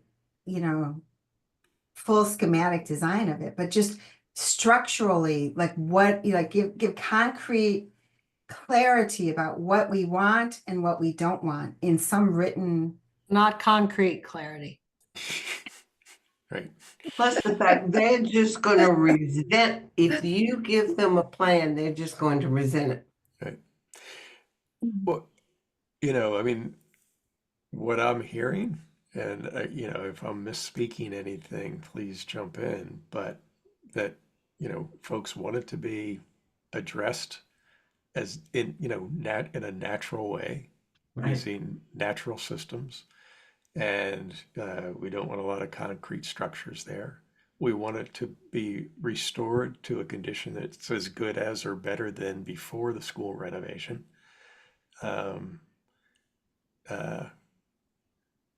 full schematic design of it, but just structurally, like what, give concrete clarity about what we want and what we don't want in some written. Not concrete clarity. right? Plus the fact they're just going to resent, if you give them a plan, they're just going to resent it. Right. Well, I mean, what I'm hearing, and if I'm misspeaking anything, please jump in, but that, folks want it to be addressed as in, in a natural way, Right. using natural systems. And we don't want a lot of concrete structures there. We want it to be restored to a condition that's as good as or better than before the school renovation. Um, I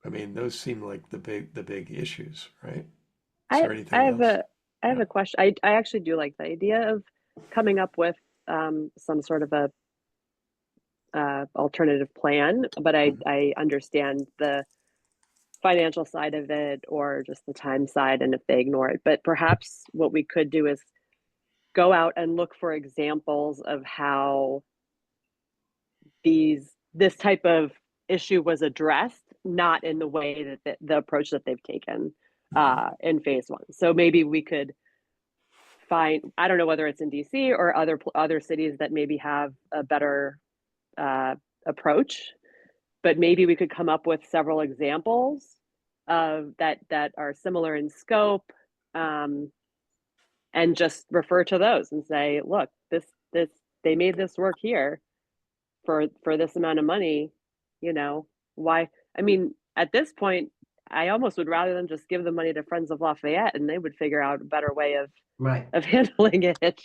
mean, those seem like the big issues, right? Is there anything I have else? I have a question. I actually do like the idea of coming up with some sort of a alternative plan, but I understand the financial side of it or just the time side and if they ignore it. But perhaps what we could do is go out and look for examples of how this type of issue was addressed, not in the way that the approach that they've taken in phase one. So maybe we could find, I don't know whether it's in DC or other cities that maybe have a better approach, but maybe we could come up with several examples of that are similar in scope, and just refer to those and say, look, this they made this work here for this amount of money. Why? I mean, at this point, I almost would rather them just give the money to Friends of Lafayette and they would figure out a better way of Right. handling it.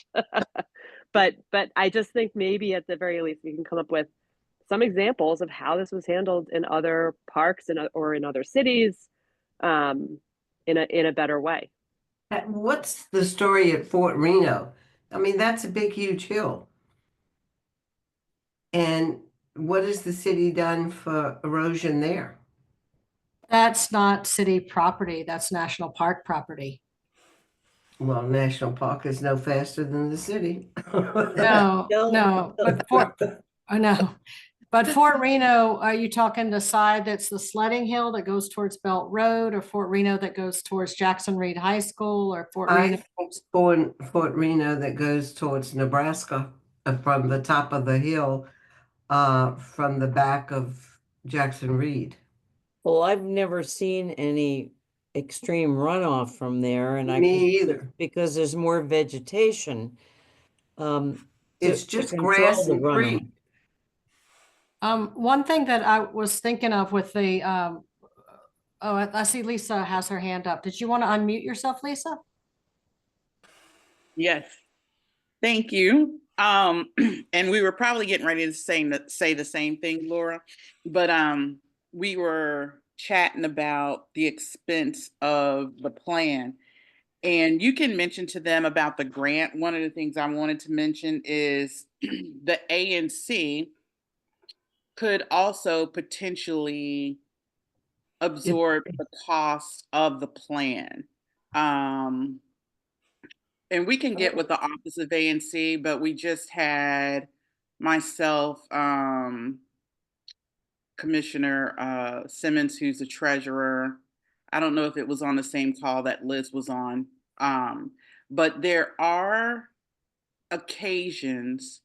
but I just think maybe at the very least we can come up with some examples of how this was handled in other parks or in other cities, in a better way. What's the story at Fort Reno? I mean, that's a big, huge hill. And what has the city done for erosion there? That's not city property. That's national park property. Well, National Park is no faster than the city. No, no, I know. But Fort Reno, are you talking the side that's the sledding hill that goes towards Belt Road, or Fort Reno that goes towards Jackson Reed High School, or Fort I Reno? think Fort Reno that goes towards Nebraska from the top of the hill, from the back of Jackson Reed. Well, I've never seen any extreme runoff from there, and I Me presume either. it's because there's more vegetation. It's To just control grass the and runoff. tree. One thing that I was thinking of with the Oh, I see Lisa has her hand up. Did you want to unmute yourself, Lisa? Yes, thank you. And we were probably getting ready to say the same thing, Laura, but we were chatting about the expense of the plan. And you can mention to them about the grant. One of the things I wanted to mention is the ANC could also potentially absorb the cost of the plan. And we can get with the Office of ANC, but we just had myself, Commissioner Simmons, who's the treasurer. I don't know if it was on the same call that Liz was on, but there are occasions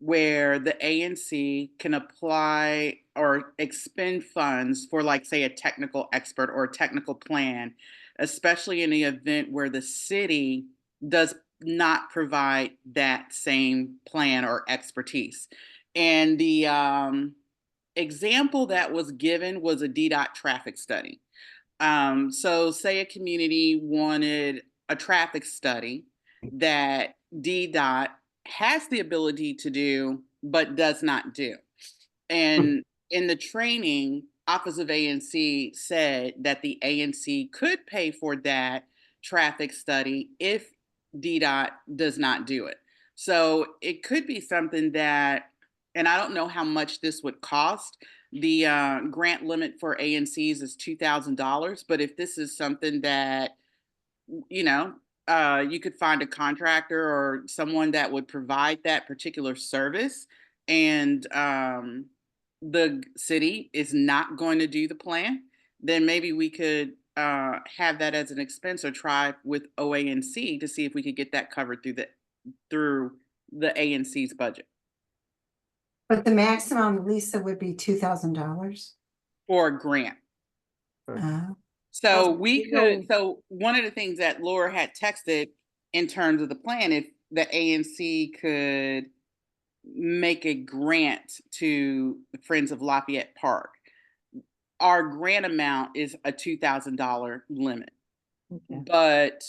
where the ANC can apply or expend funds for, like, say, a technical expert or a technical plan, especially in the event where the city does not provide that same plan or expertise. And the example that was given was a DDOT traffic study. So say a community wanted a traffic study that DDOT has the ability to do, but does not do. And in the training, Office of ANC said that the ANC could pay for that traffic study if DDOT does not do it. So it could be something that, and I don't know how much this would cost. The grant limit for ANCs is $2,000, but if this is something that, you know, you could find a contractor or someone that would provide that particular service, and the city is not going to do the plan, then maybe we could have that as an expense or try with OANC to see if we could get that covered through the ANC's budget. But the maximum, Lisa, would be $2,000. Or a grant. So we could, so one of the things that Laura had texted in terms of the plan, if the ANC could make a grant to the Friends of Lafayette Park, our grant amount is a $2,000 limit. Okay. But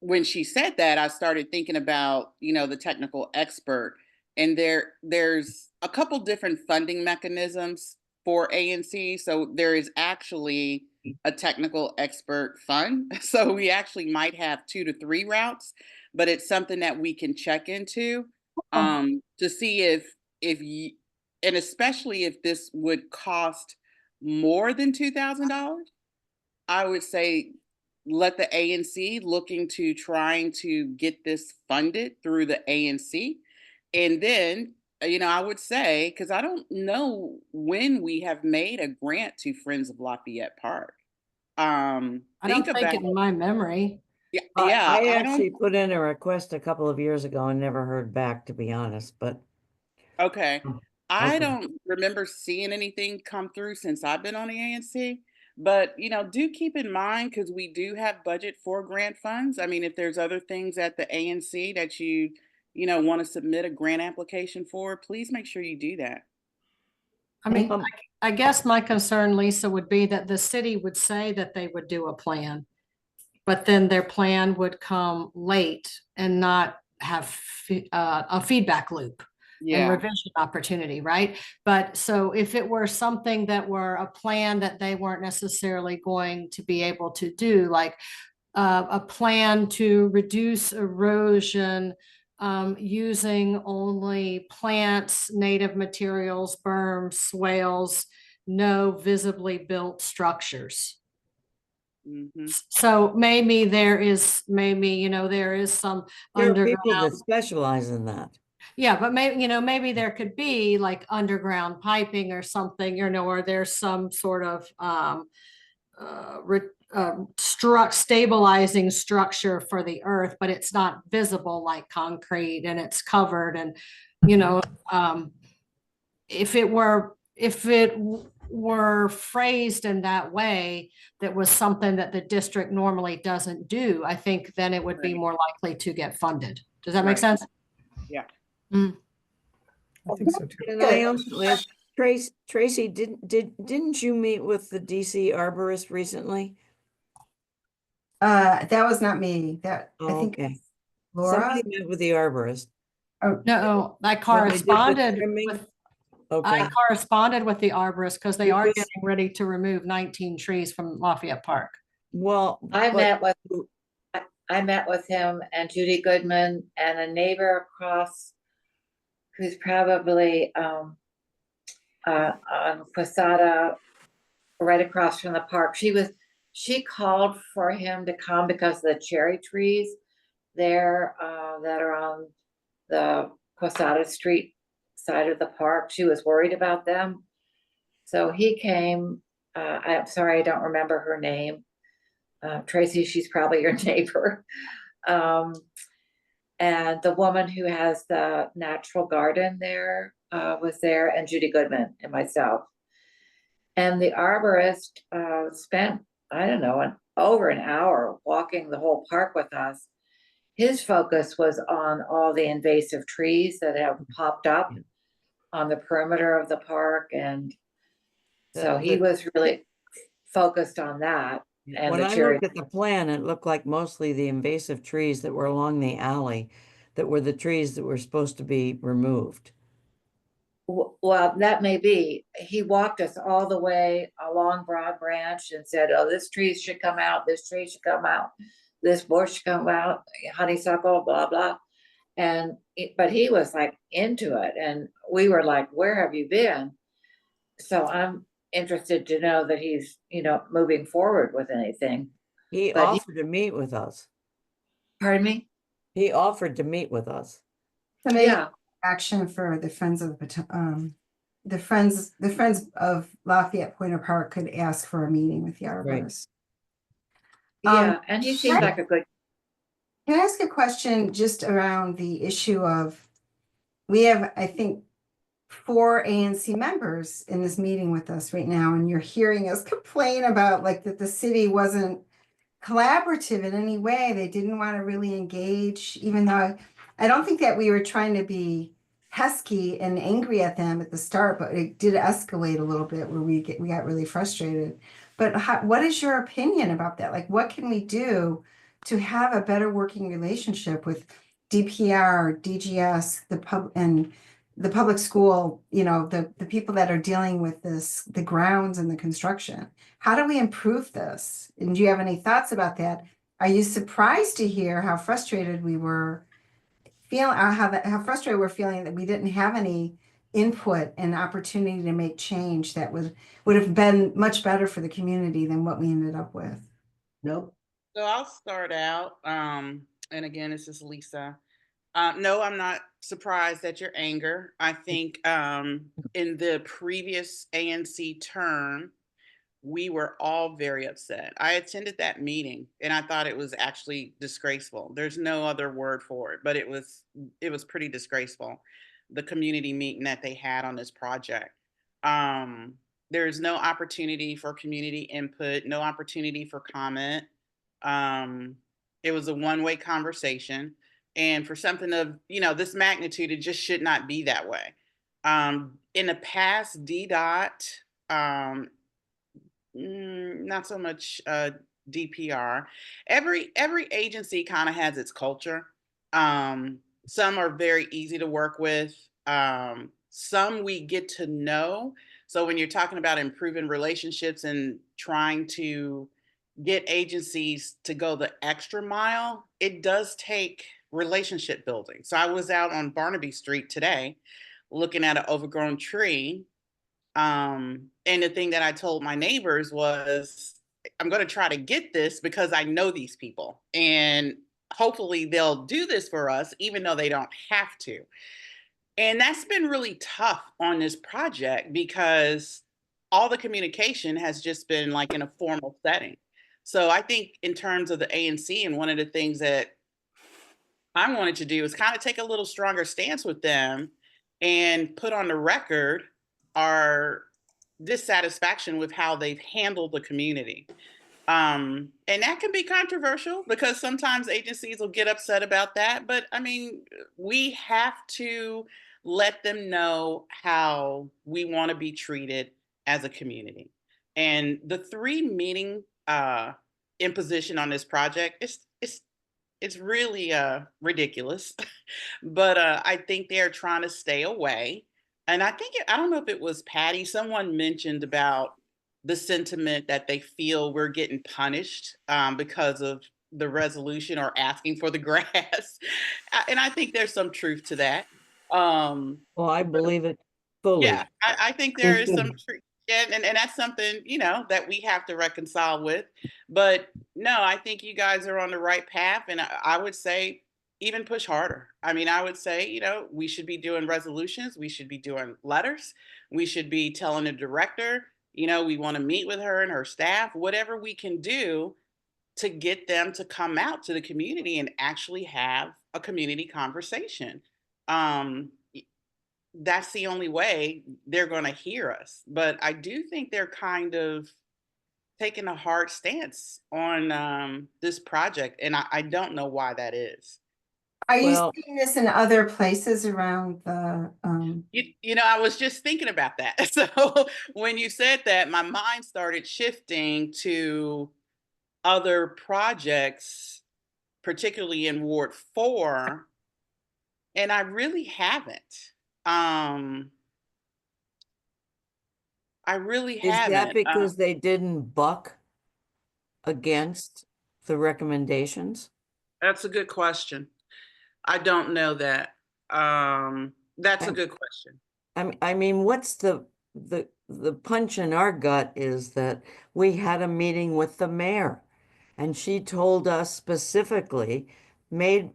when she said that, I started thinking about, you know, the technical expert, and there's a couple different funding mechanisms for ANC. So there is actually a technical expert fund. So we actually might have 2 to 3 routes, but it's something that we can check into to see if and especially if this would cost more than $2,000, I would say let the ANC look into trying to get this funded through the ANC. And then, you know, I would say, because I don't know when we have made a grant to Friends of Lafayette Park. I don't think in my memory. Yeah, I actually put in a request a couple of years ago and never heard back, to be honest, but. Okay. I don't remember seeing anything come through since I've been on the ANC. But, you know, do keep in mind, because we do have budget for grant funds. I mean, if there's other things at the ANC that you know, want to submit a grant application for, please make sure you do that. I mean, I guess my concern, Lisa, would be that the city would say that they would do a plan, but then their plan would come late and not have a feedback loop. Yeah. And revision opportunity, right? But so if it were something that were a plan that they weren't necessarily going to be able to do, like a plan to reduce erosion using only plants, native materials, berms, swales, no visibly built structures. Mm-hmm. So maybe there is, you know, there is some underground people that specialize in that. Yeah, but maybe, you know, maybe there could be like underground piping or something, you know, or there's some sort of stabilizing structure for the earth, but it's not visible like concrete and it's covered. And, you know, if it were phrased in that way, that was something that the district normally doesn't do, I think then it would be more likely to get funded. Does that make sense? Yeah. I think so too. Tracy, didn't you meet with the DC arborist recently? That was not me. That, I Oh, think okay. Laura. Somebody met with the arborist. Oh, No, I When they did the corresponded trimming? with, Okay, I corresponded with the arborist because they are Because- getting ready to remove 19 trees from Lafayette Park. well, I but met with, I met with him and Judy Goodman and a neighbor across who's probably on Posada, right across from the park. She called for him to come because of the cherry trees there that are on the Posada Street side of the park. She was worried about them. So he came. I'm sorry, I don't remember her name. Tracy, she's probably your neighbor. And the woman who has the natural garden there was there, and Judy Goodman and myself. And the arborist spent, I don't know, over an hour walking the whole park with us. His focus was on all the invasive trees that have popped up on the perimeter of the park. And so he was really focused on that. And when the I cherry. looked at the plan, it looked like mostly the invasive trees that were along the alley that were the trees that were supposed to be removed. Well, that may be. He walked us all the way along Broad Branch and said, oh, this tree should come out, this tree should come out, this bush should come out, honeysuckle, blah, blah. And, but he was like into it. And we were like, where have you been? So I'm interested to know that he's, moving forward with anything. He But offered to meet with us. Pardon me? He offered to meet with us. so maybe Yeah. action for the Friends of the Friends of Lafayette-Pointer Park could ask for a meeting with the arborist. Yeah. And he seemed like a good. Can I ask a question just around the issue of, we have, I think, 4 ANC members in this meeting with us right now, and you're hearing us complain about like that the city wasn't collaborative in any way. They didn't want to really engage, even though I don't think that we were trying to be pesky and angry at them at the start, but it did escalate a little bit where we got really frustrated. But what is your opinion about that? Like, what can we do to have a better working relationship with DPR, DGS, the public school, the people that are dealing with this, the grounds and the construction? How do we improve this? And do you have any thoughts about that? Are you surprised to hear how frustrated we were how frustrated we're feeling that we didn't have any input and opportunity to make change that would have been much better for the community than what we ended up with? Nope. So I'll start out. And again, this is Lisa. No, I'm not surprised at your anger. I think in the previous ANC term, we were all very upset. I attended that meeting and I thought it was actually disgraceful. There's no other word for it, but it was pretty disgraceful. The community meeting that they had on this project. There's no opportunity for community input, no opportunity for comment. It was a one-way conversation. And for something of, this magnitude, it just should not be that way. In the past, DDOT, not so much DPR. Every agency kind of has its culture. Some are very easy to work with. Some we get to know. So when you're talking about improving relationships and trying to get agencies to go the extra mile, it does take relationship building. So I was out on Barnaby Street today looking at an overgrown tree. And the thing that I told my neighbors was, I'm going to try to get this because I know these people and hopefully they'll do this for us, even though they don't have to. And that's been really tough on this project because all the communication has just been like in a formal setting. So I think in terms of the ANC, and one of the things that I wanted to do is kind of take a little stronger stance with them and put on the record our dissatisfaction with how they've handled the community. And that can be controversial because sometimes agencies will get upset about that. But I mean, we have to let them know how we want to be treated as a community. And the 3 meeting imposition on this project, it's really ridiculous. But I think they're trying to stay away. And I think I don't know if it was Patty, someone mentioned about the sentiment that they feel we're getting punished because of the resolution or asking for the grass. And I think there's some truth to that. Well, I believe it fully. Yeah, I think there is some truth. And that's something, you know, that we have to reconcile with. But no, I think you guys are on the right path. And I would say even push harder. I mean, I would say, you know, we should be doing resolutions. We should be doing letters. We should be telling the director, you know, we want to meet with her and her staff, whatever we can do to get them to come out to the community and actually have a community conversation. That's the only way they're going to hear us. But I do think they're kind of taking a hard stance on this project, and I don't know why that is. Are you Well- seeing this in other places around the, You know, I was just thinking about that. So when you said that, my mind started shifting to other projects, particularly in Ward 4, and I really haven't. I really Is that haven't. because they didn't buck against the recommendations? That's a good question. I don't know that. That's a good question. I mean, what's the punch in our gut is that we had a meeting with the mayor and she told us specifically, made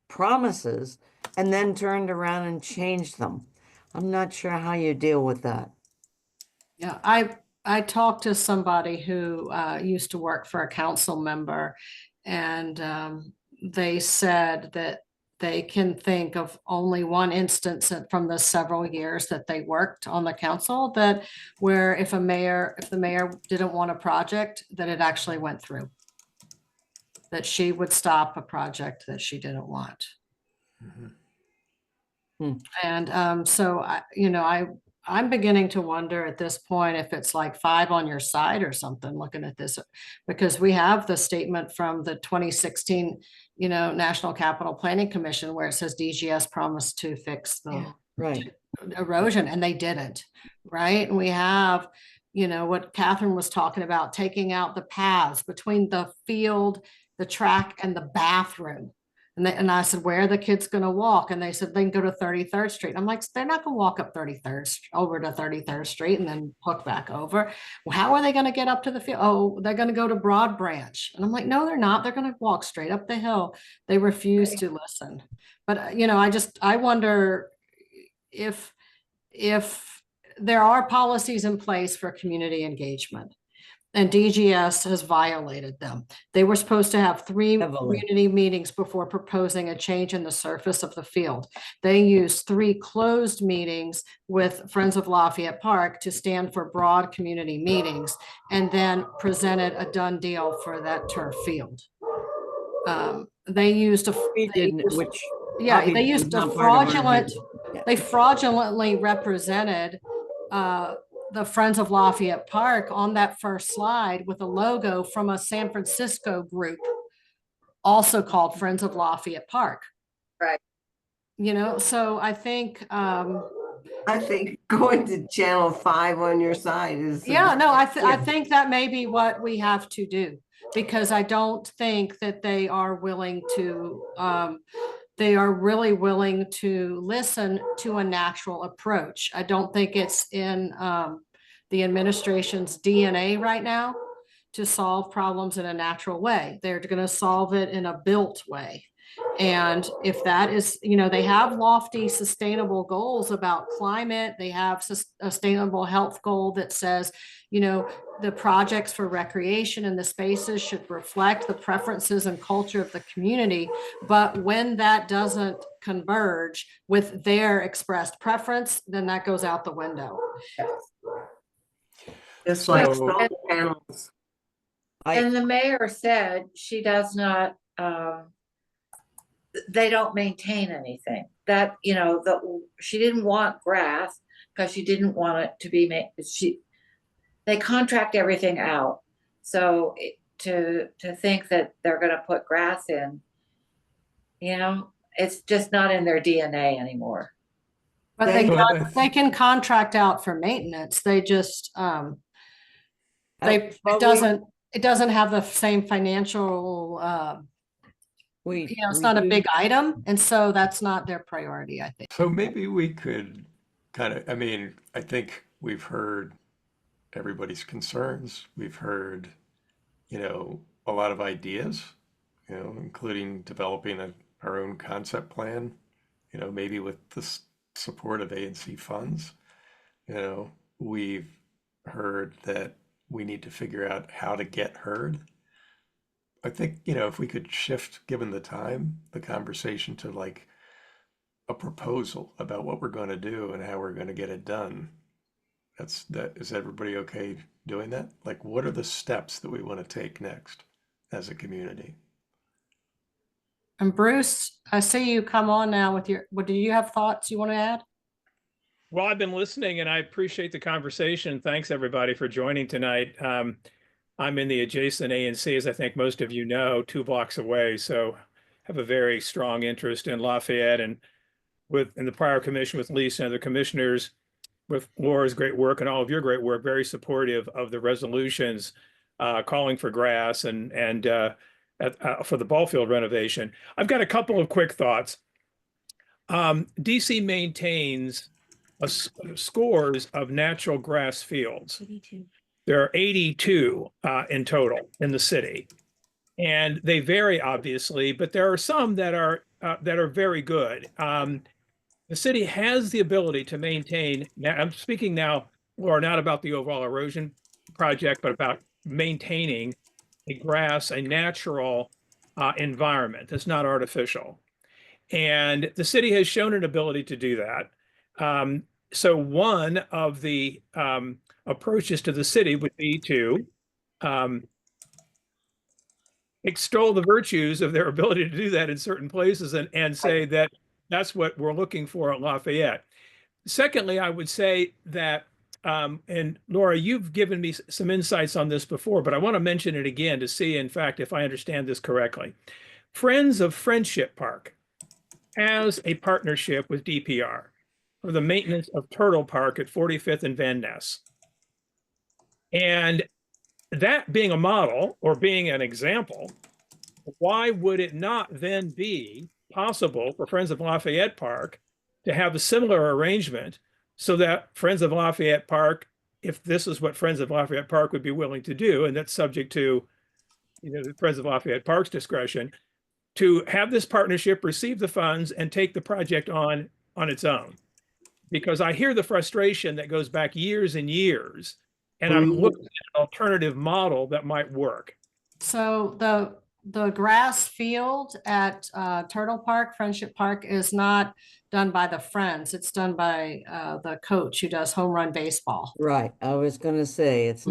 promises and then turned around and changed them. I'm not sure how you deal with that. Yeah, I talked to somebody who used to work for a council member, and they said that they can think of only one instance from the several years that they worked on the council that where if the mayor didn't want a project, that it actually went through. That she would stop a project that she didn't want. And so I'm beginning to wonder at this point if it's like 5 on your side or something looking at this, because we have the statement from the 2016, National Capital Planning Commission where it says DGS promised to fix the Right. erosion and they didn't, right? And we have, what Catherine was talking about, taking out the paths between the field, the track and the bathroom. And I said, where are the kids going to walk? And they said, they can go to 33rd Street. I'm like, they're not going to walk up 33rd over to 33rd Street and then hook back over. Well, how are they going to get up to the field? Oh, they're going to go to Broad Branch. And I'm like, no, they're not. They're going to walk straight up the hill. They refuse to listen. But, I wonder if there are policies in place for community engagement. And DGS has violated them. They were supposed to have 3 community meetings before proposing a change in the surface of the field. They used 3 closed meetings with Friends of Lafayette Park to stand for broad community meetings, and then presented a done deal for that turf field. They used a fraudulent. They fraudulently represented the Friends of Lafayette Park on that first slide with a logo from a San Francisco group, also called Friends of Lafayette Park. Right. So I think going to channel 5 on your side is. I think that may be what we have to do, because I don't think that they are willing to they are really willing to listen to a natural approach. I don't think it's in the administration's DNA right now to solve problems in a natural way. They're going to solve it in a built way. And if that is, they have lofty sustainable goals about climate. They have a sustainable health goal that says, the projects for recreation and the spaces should reflect the preferences and culture of the community. But when that doesn't converge with their expressed preference, then that goes out the window. It's like So- solar panels. And the mayor said she does not, they don't maintain anything. that, you know, she didn't want grass because she didn't want it to be made, they contract everything out. So to think that they're gonna put grass in, you know, it's just not in their DNA anymore. But they can contract out for maintenance. They just, it doesn't have the same financial, it's not a big item. And so that's not their priority, I think. So maybe we could kind of, I mean, I think we've heard everybody's concerns. We've heard, a lot of ideas, including developing our own concept plan, maybe with the support of ANC funds. We've heard that we need to figure out how to get heard. I think, if we could shift, given the time, the conversation to like a proposal about what we're going to do and how we're going to get it done. Is everybody okay doing that? Like, what are the steps that we want to take next as a community? And Bruce, I see you come on now with do you have thoughts you want to add? Well, I've been listening and I appreciate the conversation. Thanks everybody for joining tonight. I'm in the adjacent ANC, as I think most of you know, 2 blocks away. So have a very strong interest in Lafayette, and in the prior commission with Lisa and other commissioners, with Laura's great work and all of your great work, very supportive of the resolutions calling for grass and for the ball field renovation. I've got a couple of quick thoughts. DC maintains scores of natural grass fields. 82. There are 82 in total in the city, and they vary obviously, but there are some that are very good. The city has the ability to maintain. Now, I'm speaking now, Laura, not about the overall erosion project, but about maintaining a natural environment that's not artificial. And the city has shown an ability to do that. So one of the approaches to the city would be to extol the virtues of their ability to do that in certain places and say that that's what we're looking for at Lafayette. Secondly, I would say that, and Laura, you've given me some insights on this before, but I want to mention it again to see, in fact, if I understand this correctly. Friends of Friendship Park has a partnership with DPR for the maintenance of Turtle Park at 45th and Van Ness. And that being a model or being an example, why would it not then be possible for Friends of Lafayette Park to have a similar arrangement so that Friends of Lafayette Park, if this is what Friends of Lafayette Park would be willing to do, and that's subject to the Friends of Lafayette Park's discretion, to have this partnership receive the funds and take the project on its own? Because I hear the frustration that goes back years and years, and I'm looking at an alternative model that might work. So the grass field at Turtle Park, Friendship Park, is not done by the Friends. It's done by the coach who does home run baseball. Right. I was going to say it's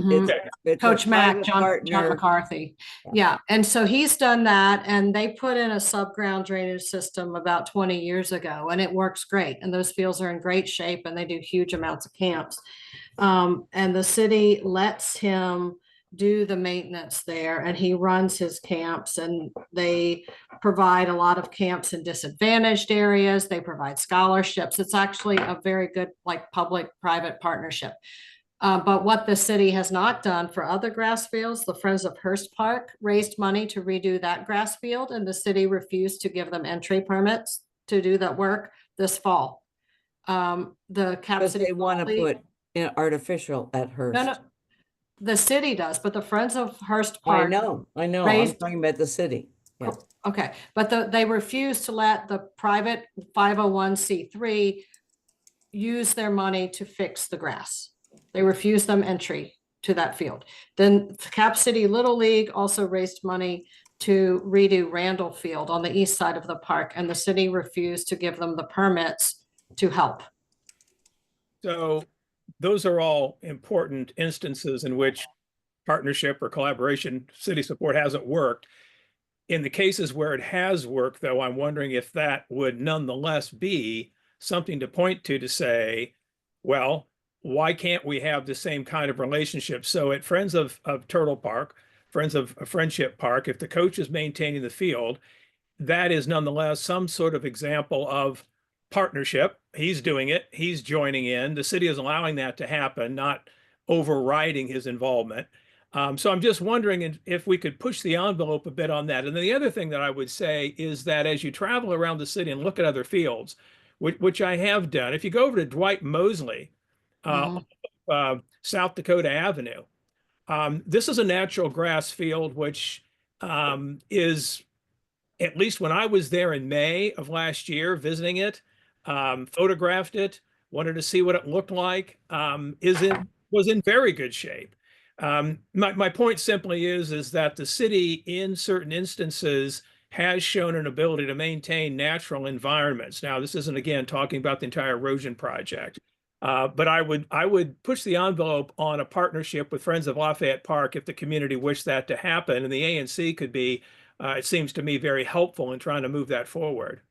Coach Mac, John partner. McCarthy. Yeah. And so he's done that, and they put in a subground drainage system about 20 years ago, and it works great. And those fields are in great shape, and they do huge amounts of camps. And the city lets him do the maintenance there, and he runs his camps, and they provide a lot of camps in disadvantaged areas. They provide scholarships. It's actually a very good like public-private partnership. But what the city has not done for other grass fields, the Friends of Hearst Park raised money to redo that grass field, and the city refused to give them entry permits to do that work this fall. The Cap City they want to put in artificial at Hearst. No, the city does, but the Friends of Hearst Park. I know. I'm talking about the city. Yeah. Okay, but they refuse to let the private 501c3 use their money to fix the grass. They refuse them entry to that field. Then Cap City Little League also raised money to redo Randall Field on the east side of the park, and the city refused to give them the permits to help. So those are all important instances in which partnership or collaboration, city support hasn't worked. In the cases where it has worked, though, I'm wondering if that would nonetheless be something to point to say, well, why can't we have the same kind of relationship? So at Friends of Turtle Park, Friends of Friendship Park, if the coach is maintaining the field, that is nonetheless some sort of example of partnership. He's doing it, he's joining in. The city is allowing that to happen, not overriding his involvement. So I'm just wondering if we could push the envelope a bit on that. And then the other thing that I would say is that as you travel around the city and look at other fields, which I have done, if you go over to Dwight Mosley, Mhm. South Dakota Avenue, this is a natural grass field, which is, at least when I was there in May of last year visiting it, photographed it, wanted to see what it looked like, was in very good shape. My point simply is that the city, in certain instances, has shown an ability to maintain natural environments. Now, this isn't again talking about the entire erosion project, but I would push the envelope on a partnership with Friends of Lafayette Park if the community wished that to happen, and the ANC could be, it seems to me, very helpful in trying to move that forward.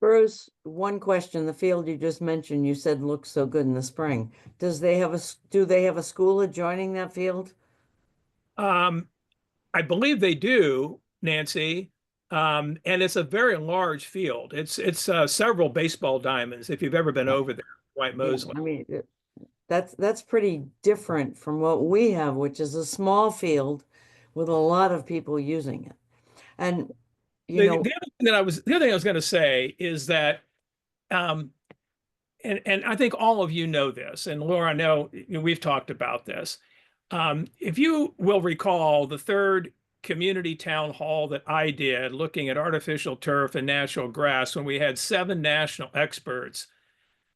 Bruce, one question, the field you just mentioned, you said looks so good in the spring. Do they have a school adjoining that field? I believe they do, Nancy, and it's a very large field. It's several baseball diamonds if you've ever been over there, White Yeah, Mosley. I mean, that's pretty different from what we have, which is a small field with a lot of people using it. And you know, The other thing I was going to say is that, and I think all of you know this, and Laura, I know, we've talked about this. If you will recall, the third community town hall that I did looking at artificial turf and natural grass, when we had 7 national experts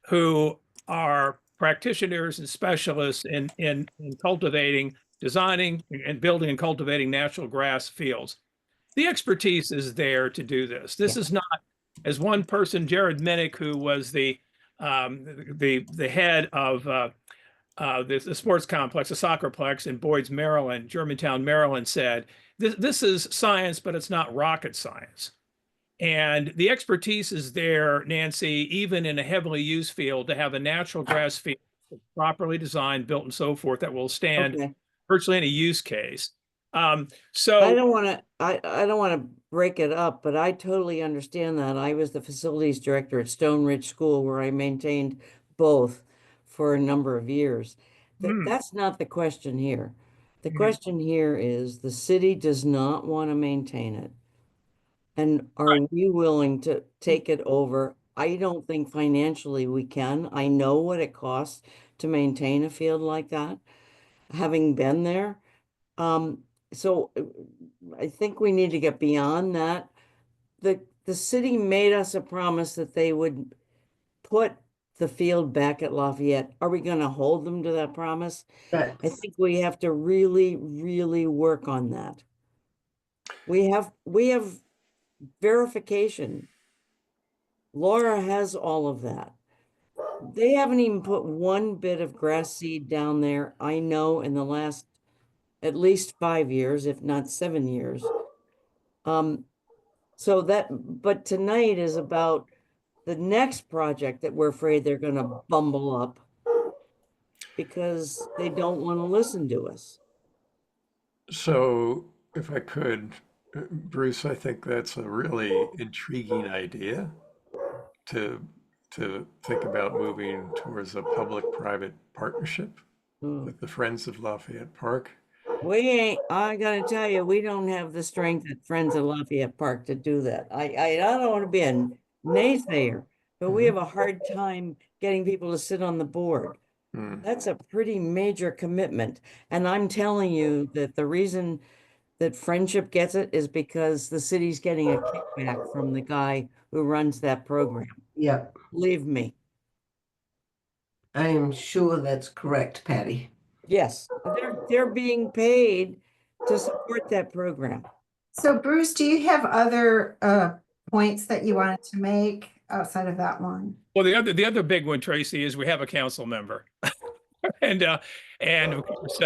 who are practitioners and specialists in cultivating, designing, and building and cultivating natural grass fields. The expertise is there to do this. This is not, as one person, Jared Minnick, who was the head of the sports complex, the soccerplex in Boyd's, Maryland, Germantown, Maryland, said, this is science, but it's not rocket science. And the expertise is there, Nancy, even in a heavily used field, to have a natural grass field properly designed, built, and so forth that will stand okay. virtually any use case. I So don't want to I don't want to break it up, but I totally understand that. I was the facilities director at Stone Ridge School where I maintained both for a number of years. That's not the question here. The question here is the city does not want to maintain it. And are we willing to take it over? I don't think financially we can. I know what it costs to maintain a field like that, having been there. So I think we need to get beyond that. The city made us a promise that they would put the field back at Lafayette. Are we going to hold them to that promise? I think we have to really, really work on that. We have verification. Laura has all of that. They haven't even put one bit of grass seed down there, I know, in the last at least 5 years, if not 7 years. But tonight is about the next project that we're afraid they're going to bumble up because they don't want to listen to us. So if I could, Bruce, I think that's a really intriguing idea to think about moving towards a public-private partnership with the Friends of Lafayette Park. I gotta tell you, we don't have the strength at Friends of Lafayette Park to do that. I don't want to be a naysayer, but we have a hard time getting people to sit on the board. That's a pretty major commitment. And I'm telling you that the reason that Friendship gets it is because the city's getting a kickback from the guy who runs that program. Yep, Believe me. I am sure that's correct, Patty. Yes, they're being paid to support that program. So Bruce, do you have other points that you wanted to make outside of that one? well, the other big one, Tracy, is we have a council member, and of course,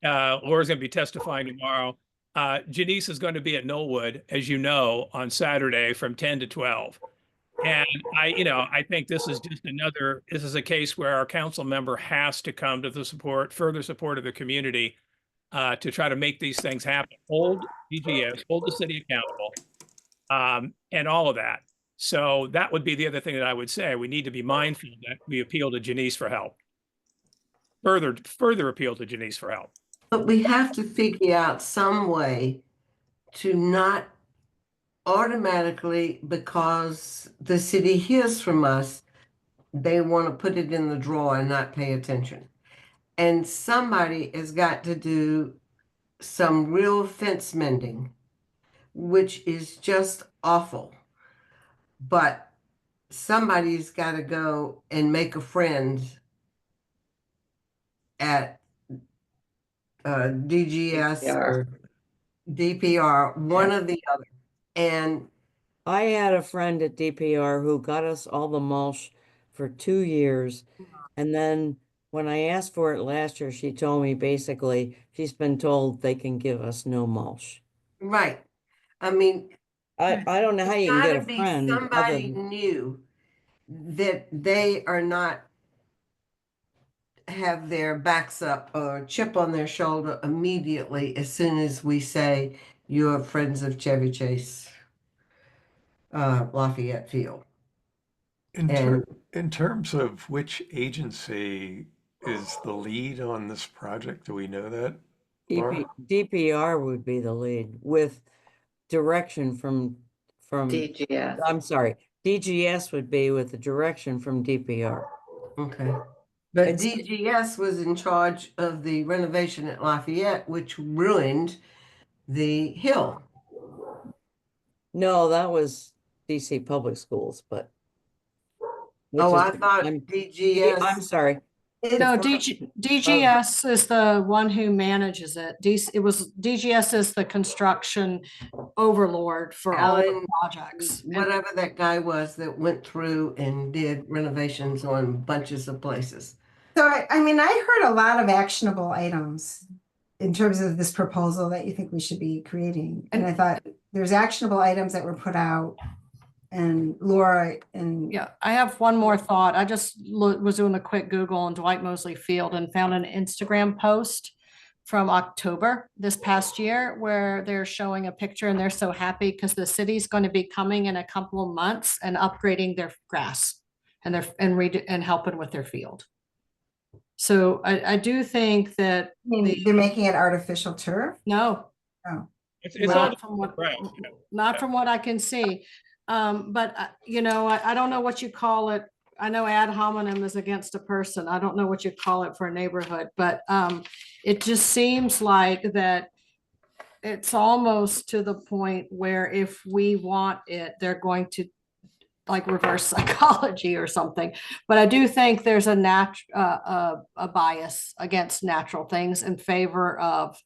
Laura's going to be testifying tomorrow. Janice is going to be at Knollwood, as you know, on Saturday from 10 to 12. And I think this is just this is a case where our council member has to come to the further support of the community to try to make these things happen. Hold DGS, hold the city accountable, and all of that. So that would be the other thing that I would say. We need to be mindful that we appeal to Janice for help. Further appeal to Janice for help. But we have to figure out some way to not automatically, because the city hears from us, they want to put it in the drawer and not pay attention. And somebody has got to do some real fence mending, which is just awful. But somebody's got to go and make a friend at DGS DPR. or DPR, one or the other. And I had a friend at DPR who got us all the mulch for 2 years. And then when I asked for it last year, she told me basically she's been told they can give us no mulch. right, I mean, I don't know how you can gotta get a be friend other somebody than new that they are not have their backs up or chip on their shoulder immediately as soon as we say you're friends of Chevy Chase, Lafayette Field. And In terms of which agency is the lead on this project, do we know that, Laura? DPR would be the lead with direction from DGS. I'm sorry, DGS would be with the direction from DPR. okay. But It's- DGS was in charge of the renovation at Lafayette, which ruined the hill. No, that was DC Public Schools, but which Oh, is- I thought I'm DGS. sorry. No, DGS is the one who manages it. DGS is the construction overlord for all the Alan, projects. And whatever that guy was that went through and did renovations on bunches of places. So I mean, I heard a lot of actionable items in terms of this proposal that you think we should be creating. And I thought there's actionable items that were put out, and Laura and Yeah, I have one more thought. I just was doing a quick Google on Dwight Mosley Field and found an Instagram post from October this past year where they're showing a picture and they're so happy because the city's going to be coming in a couple of months and upgrading their grass and and helping with their field. So I do think that I mean, they're making it artificial turf. no, It's not all from what right. not from what I can see. But I don't know what you call it. I know ad hominem is against a person. I don't know what you call it for a neighborhood, but it just seems like that it's almost to the point where if we want it, they're going to like reverse psychology or something. But I do think there's a bias against natural things in favor of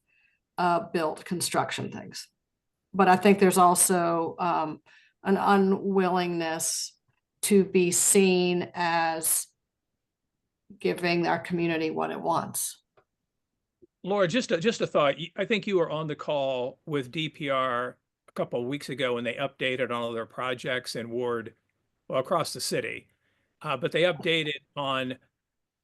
built construction things. But I think there's also an unwillingness to be seen as giving our community what it wants. Laura, just a thought. I think you were on the call with DPR a couple of weeks ago when they updated on all their projects in Ward, well, across the city. But they updated on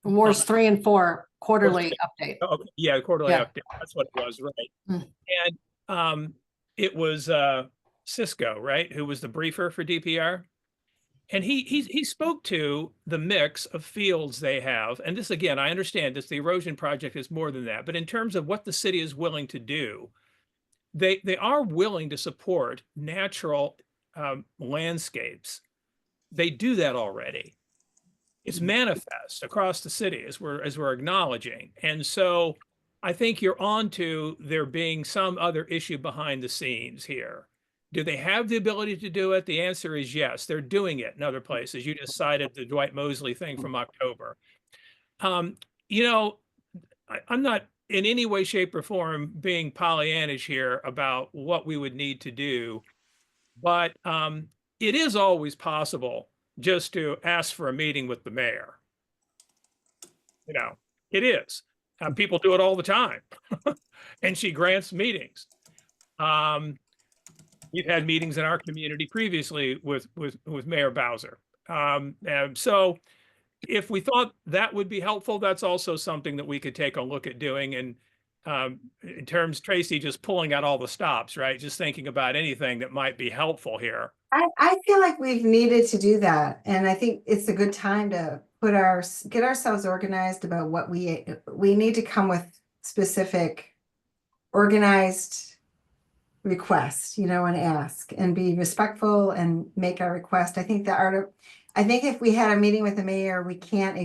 Wards 3 and 4 quarterly update. yeah, quarterly Yeah. update. That's what it was, right? Mm. And it was Cisco, right, who was the briefer for DPR. And he spoke to the mix of fields they have. And this, again, I understand this, the erosion project is more than that. But in terms of what the city is willing to do, they are willing to support natural landscapes. They do that already. It's manifest across the city as we're acknowledging. And so I think you're on to there being some other issue behind the scenes here. Do they have the ability to do it? The answer is yes. They're doing it in other places. You just cited the Dwight Mosley thing from October. I'm not in any way, shape, or form being Pollyannish here about what we would need to do, but it is always possible just to ask for a meeting with the mayor. It is. People do it all the time, and she grants meetings. We've had meetings in our community previously with Mayor Bowser. And so if we thought that would be helpful, that's also something that we could take a look at doing. And in terms, Tracy, just pulling out all the stops, right? Just thinking about anything that might be helpful here. I feel like we've needed to do that, and I think it's a good time to get ourselves organized about what we need to come with specific organized requests, and ask and be respectful and make our request. I think I think if we had a meeting with the mayor, we can't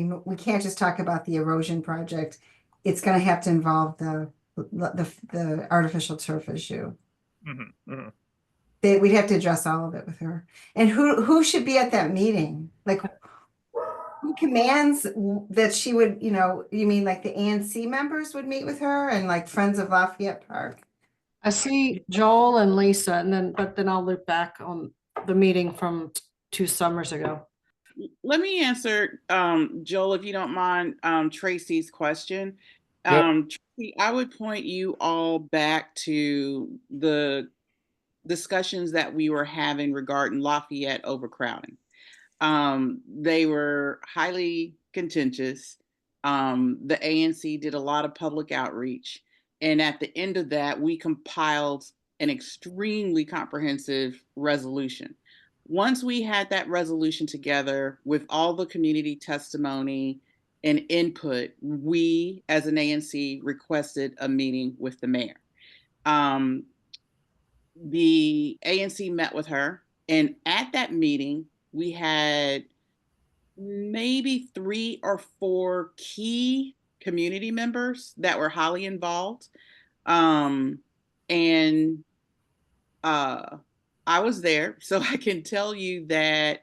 just talk about the erosion project. It's going to have to involve the artificial turf issue. Mm-hmm, mm-hmm. We'd have to address all of it with her. And who should be at that meeting? Like, who commands that she would, you mean like the ANC members would meet with her and like Friends of Lafayette Park? I see Joel and Lisa, but then I'll loop back on the meeting from 2 summers ago. Let me answer, Joel, if you don't mind, Tracy's question. Yep. Tracy, I would point you all back to the discussions that we were having regarding Lafayette overcrowding. They were highly contentious. The ANC did a lot of public outreach. And at the end of that, we compiled an extremely comprehensive resolution. Once we had that resolution together with all the community testimony and input, we as an ANC requested a meeting with the mayor. The ANC met with her, and at that meeting, we had maybe 3 or 4 key community members that were highly involved. And I was there, so I can tell you that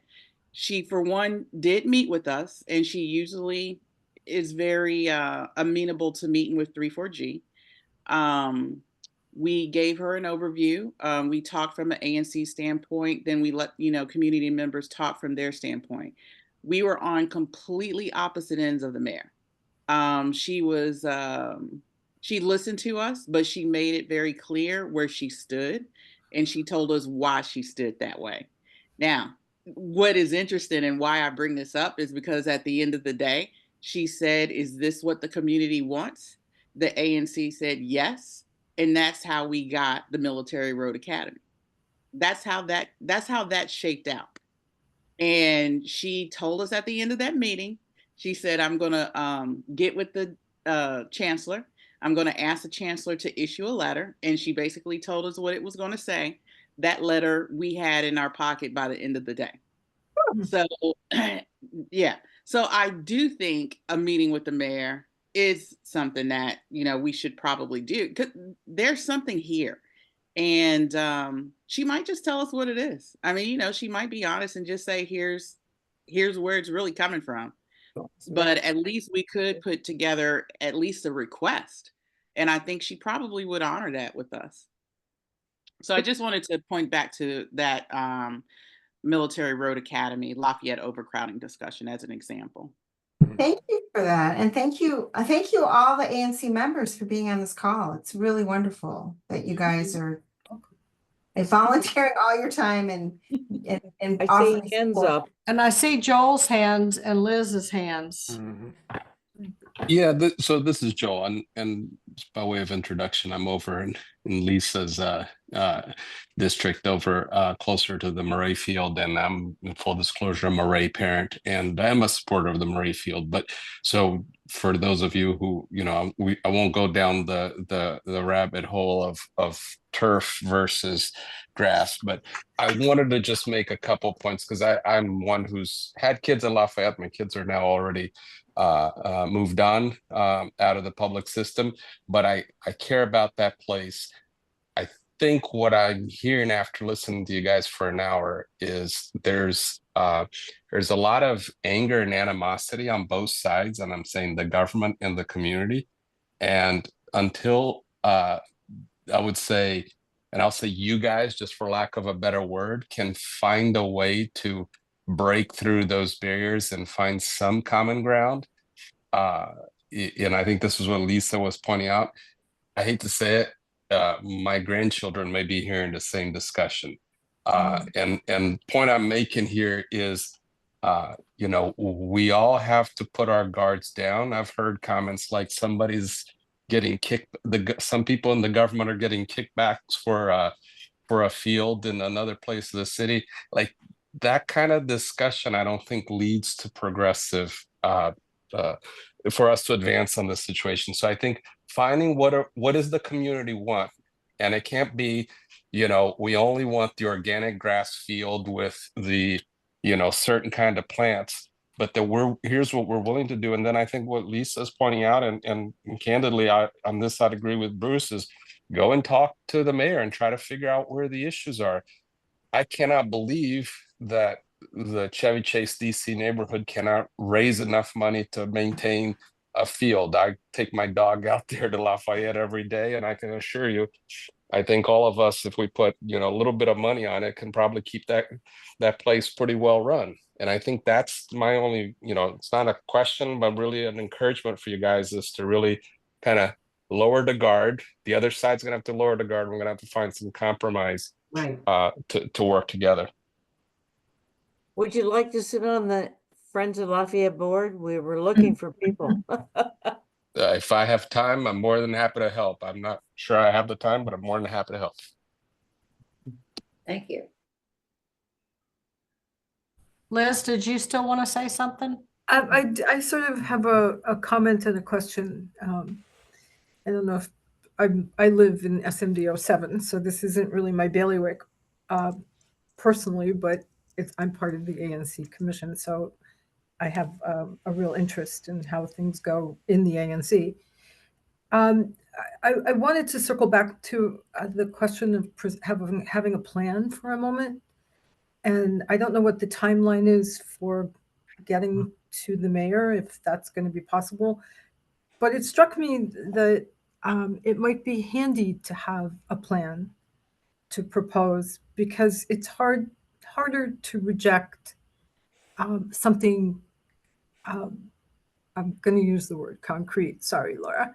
she, for one, did meet with us, and she usually is very amenable to meeting with 3-4G. We gave her an overview. We talked from an ANC standpoint, then we let community members talk from their standpoint. We were on completely opposite ends of the mayor. She listened to us, but she made it very clear where she stood, and she told us why she stood that way. Now, what is interesting and why I bring this up is because at the end of the day, she said, "Is this what the community wants?" The ANC said yes. And that's how we got the Military Road Academy. That's how that shaped out. And she told us at the end of that meeting, she said, "I'm going to get with the chancellor. I'm going to ask the chancellor to issue a letter." And she basically told us what it was going to say. That letter we had in our pocket by the end of the day. So, yeah. So I do think a meeting with the mayor is something that, we should probably do, because there's something here. And she might just tell us what it is. I mean, she might be honest and just say, here's where it's really coming from. But at least we could put together at least a request. And I think she probably would honor that with us. So I just wanted to point back to that Military Road Academy, Lafayette overcrowding discussion as an example. Thank you for that. And thank you all the ANC members for being on this call. It's really wonderful that you guys are volunteering all your time and I offering see hands support. up. And I see Joel's hands and Liz's hands. Mhm. Yeah, so this is Joel, and just by way of introduction, I'm over in Lisa's district over closer to the Murray Field, and I'm, in full disclosure, a Murray parent, and I'm a supporter of the Murray Field. But so for those of you who, I won't go down the rabbit hole of turf versus grass, but I wanted to just make a couple points because I'm one who's had kids in Lafayette. My kids are now already moved on out of the public system, but I care about that place. I think what I'm hearing after listening to you guys for an hour is there's a lot of anger and animosity on both sides, and I'm saying the government and the community. And until I would say, and I'll say you guys, just for lack of a better word, can find a way to break through those barriers and find some common ground. And I think this is what Lisa was pointing out. I hate to say it, my grandchildren may be hearing the same discussion. And point I'm making here is, you know, we all have to put our guards down. I've heard comments like somebody's getting kicked. Some people in the government are getting kickbacks for a field in another place of the city. Like that kind of discussion, I don't think leads to progressive for us to advance on this situation. So I think finding what does the community want, and it can't be, you know, we only want the organic grass field with the, you know, certain kind of plants, but that here's what we're willing to do. And then I think what Lisa's pointing out, and candidly, on this I'd agree with Bruce, is go and talk to the mayor and try to figure out where the issues are. I cannot believe that the Chevy Chase DC neighborhood cannot raise enough money to maintain a field. I take my dog out there to Lafayette every day, and I can assure you, I think all of us, if we put, you know, a little bit of money on it, can probably keep that place pretty well run. And I think that's my only, you know, it's not a question, but really an encouragement for you guys is to really kind of lower the guard. The other side's gonna have to lower the guard. We're gonna have to find some compromise Right. to work together. Would you like to sit on the Friends of Lafayette board? We were looking for people. If I have time, I'm more than happy to help. I'm not sure I have the time, but I'm more than happy to help. Thank you. Liz, did you still want to say something? I sort of have a comment and a question. I don't know if I live in SMD 07, so this isn't really my bailiwick personally, but I'm part of the ANC commission, so I have a real interest in how things go in the ANC. I wanted to circle back to the question of having a plan for a moment. And I don't know what the timeline is for getting to the mayor, if that's going to be possible. But it struck me that it might be handy to have a plan to propose, because it's harder to reject something. I'm going to use the word concrete. Sorry, Laura.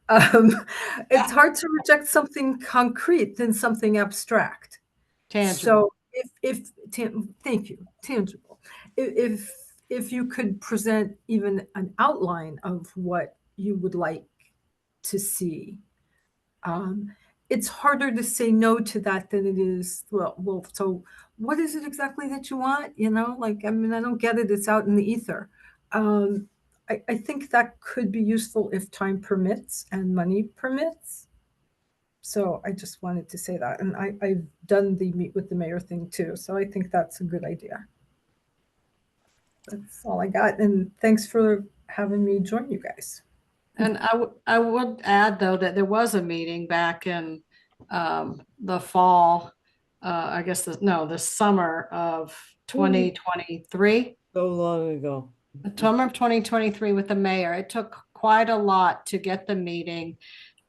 It's hard to reject something concrete than something abstract. Tangible. So thank you, tangible. If you could present even an outline of what you would like to see, it's harder to say no to that than it is, well, so what is it exactly that you want? You know, like, I mean, I don't get it. It's out in the ether. I think that could be useful if time permits and money permits. So I just wanted to say that. And I've done the meet with the mayor thing too. So I think that's a good idea. That's all I got. And thanks for having me join you guys. And I would add, though, that there was a meeting back in the fall, I guess, the summer of 2023. So long ago. The summer of 2023 with the mayor. It took quite a lot to get the meeting.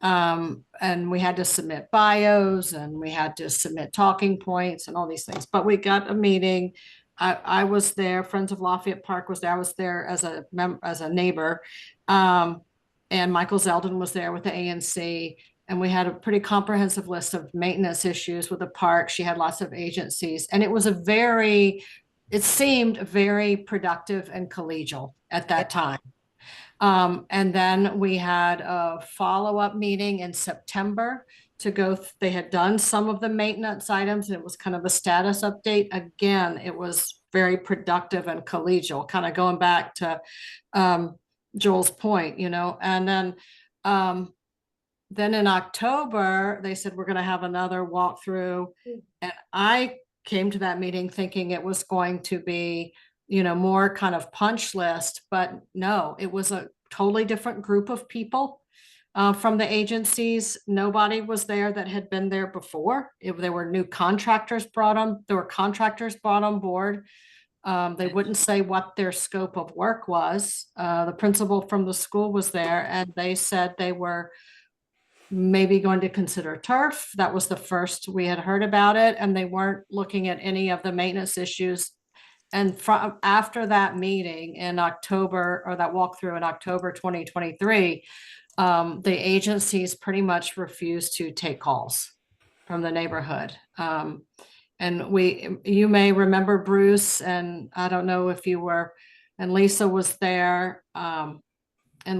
And we had to submit bios and we had to submit talking points and all these things. But we got a meeting. I was there. Friends of Lafayette Park was there. I was there as a neighbor. And Michael Zeldin was there with the ANC. And we had a pretty comprehensive list of maintenance issues with the park. She had lots of agencies. And it was it seemed very productive and collegial at that time. And then we had a follow-up meeting in September to go. They had done some of the maintenance items. And it was kind of a status update. Again, it was very productive and collegial, kind of going back to Joel's point, you know. And then in October, they said, we're going to have another walkthrough. And I came to that meeting thinking it was going to be, you know, more kind of punch list, but no, it was a totally different group of people from the agencies. Nobody was there that had been there before. There were new contractors brought on. There were contractors brought on board. They wouldn't say what their scope of work was. The principal from the school was there, and they said they were maybe going to consider turf. That was the first we had heard about it, and they weren't looking at any of the maintenance issues. And after that meeting in October, or that walkthrough in October 2023, the agencies pretty much refuse to take calls from the neighborhood. And you may remember Bruce, and I don't know if you were, and Lisa was there. And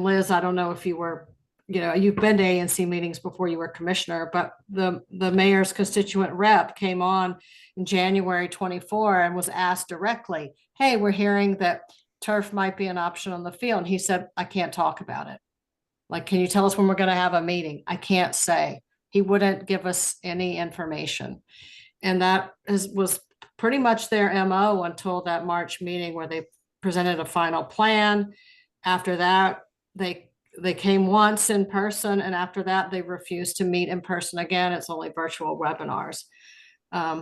Liz, I don't know if you were, you've been to ANC meetings before you were commissioner, but the mayor's constituent rep came on in January 24 and was asked directly, hey, we're hearing that turf might be an option on the field. And he said, I can't talk about it. Like, can you tell us when we're going to have a meeting? I can't say. He wouldn't give us any information. And that was pretty much their MO until that March meeting where they presented a final plan. After that, they came once in person, and after that, they refused to meet in person again. It's only virtual webinars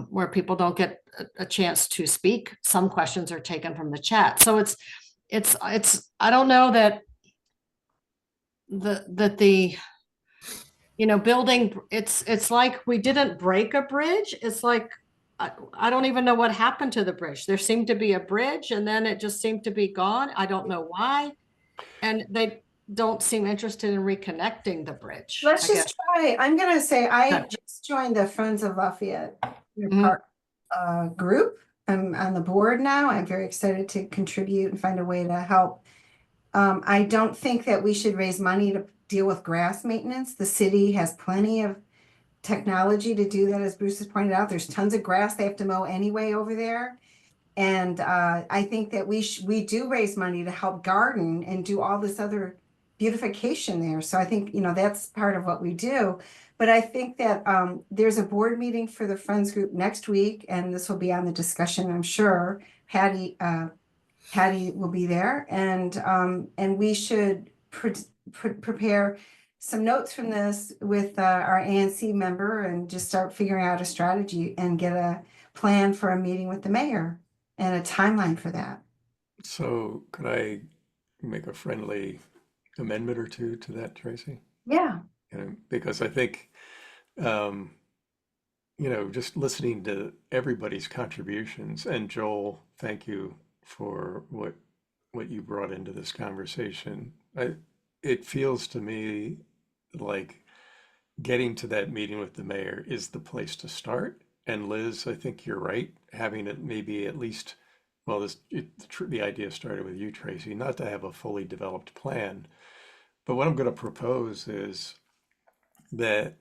where people don't get a chance to speak. Some questions are taken from the chat. So it's I don't know that the building, it's like we didn't break a bridge. It's like I don't even know what happened to the bridge. There seemed to be a bridge and then it just seemed to be gone. I don't know why. And they don't seem interested in reconnecting the bridge. Let's I just guess. try. I'm gonna say I Okay. just joined the Friends of Lafayette Mhm. Park group. I'm on the board now. I'm very excited to contribute and find a way to help. I don't think that we should raise money to deal with grass maintenance. The city has plenty of technology to do that, as Bruce has pointed out. There's tons of grass they have to mow anyway over there. And I think that we do raise money to help garden and do all this other beautification there. So I think, that's part of what we do. But I think that there's a board meeting for the Friends group next week, and this will be on the discussion, I'm sure. Patty will be there, and we should prepare some notes from this with our ANC member and just start figuring out a strategy and get a plan for a meeting with the mayor and a timeline for that. So could I make a friendly amendment or two to that, Tracy? Yeah. Because I think, just listening to everybody's contributions, and Joel, thank you for what you brought into this conversation. It feels to me like getting to that meeting with the mayor is the place to start. And Liz, I think you're right, having it maybe at least, well, the idea started with you, Tracy, not to have a fully developed plan. But what I'm going to propose is that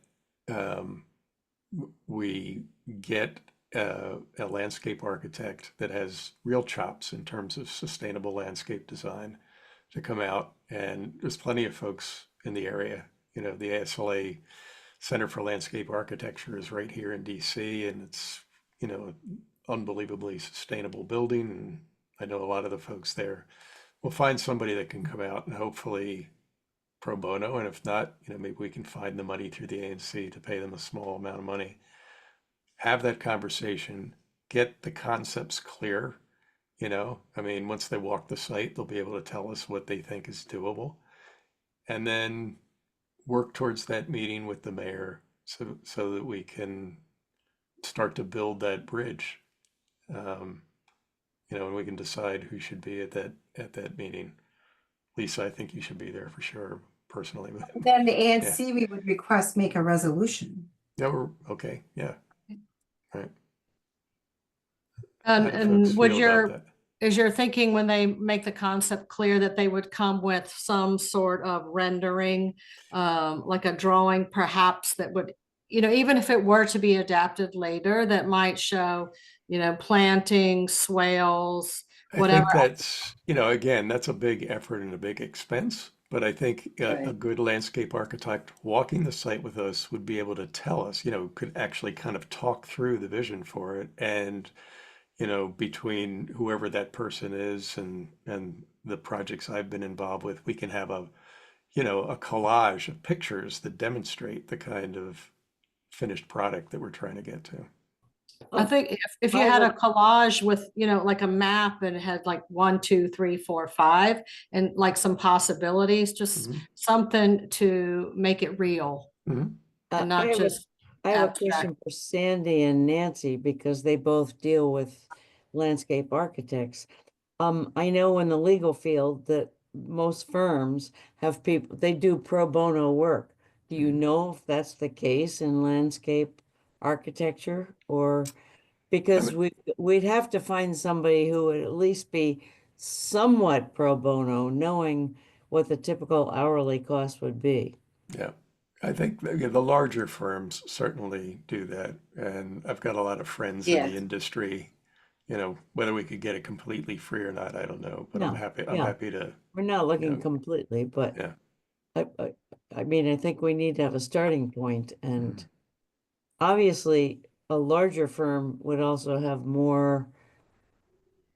we get a landscape architect that has real chops in terms of sustainable landscape design to come out. And there's plenty of folks in the area. The ASLA Center for Landscape Architecture is right here in DC, and it's, unbelievably sustainable building. And I know a lot of the folks there. We'll find somebody that can come out and hopefully pro bono. And if not, maybe we can find the money through the ANC to pay them a small amount of money. Have that conversation, get the concepts clear. Once they walk the site, they'll be able to tell us what they think is doable. And then work towards that meeting with the mayor so that we can start to build that bridge. And we can decide who should be at that meeting. Lisa, I think you should be there for sure, personally. Then the ANC, we would request make a resolution. Yeah, okay, yeah. Right. And that? is your thinking when they make the concept clear that they would come with some sort of rendering, like a drawing perhaps that would, even if it were to be adapted later, that might show, planting, swales, whatever. I think that's, again, that's a big effort and a big expense. But I think a good landscape architect walking the site with us would be able to tell us, could actually kind of talk through the vision for it. And, between whoever that person is and the projects I've been involved with, we can have a collage of pictures that demonstrate the kind of finished product that we're trying to get to. I think if you had a collage with, like a map and it had like 1, 2, 3, 4, 5, and like some possibilities, just something to make it real and not just I have a abstract. question for Sandy and Nancy because they both deal with landscape architects. I know in the legal field that most firms have people, they do pro bono work. Do you know if that's the case in landscape architecture, or because we'd have to find somebody who would at least be somewhat pro bono, knowing what the typical hourly cost would be. Yeah, I think the larger firms certainly do that. And I've got a lot of friends in the Yes. industry. Whether we could get it completely free or not, I don't know, but I'm No, happy, yeah. to, We're not looking know, completely, but yeah. I mean, I think we need to have a starting point, and obviously a larger firm would also have more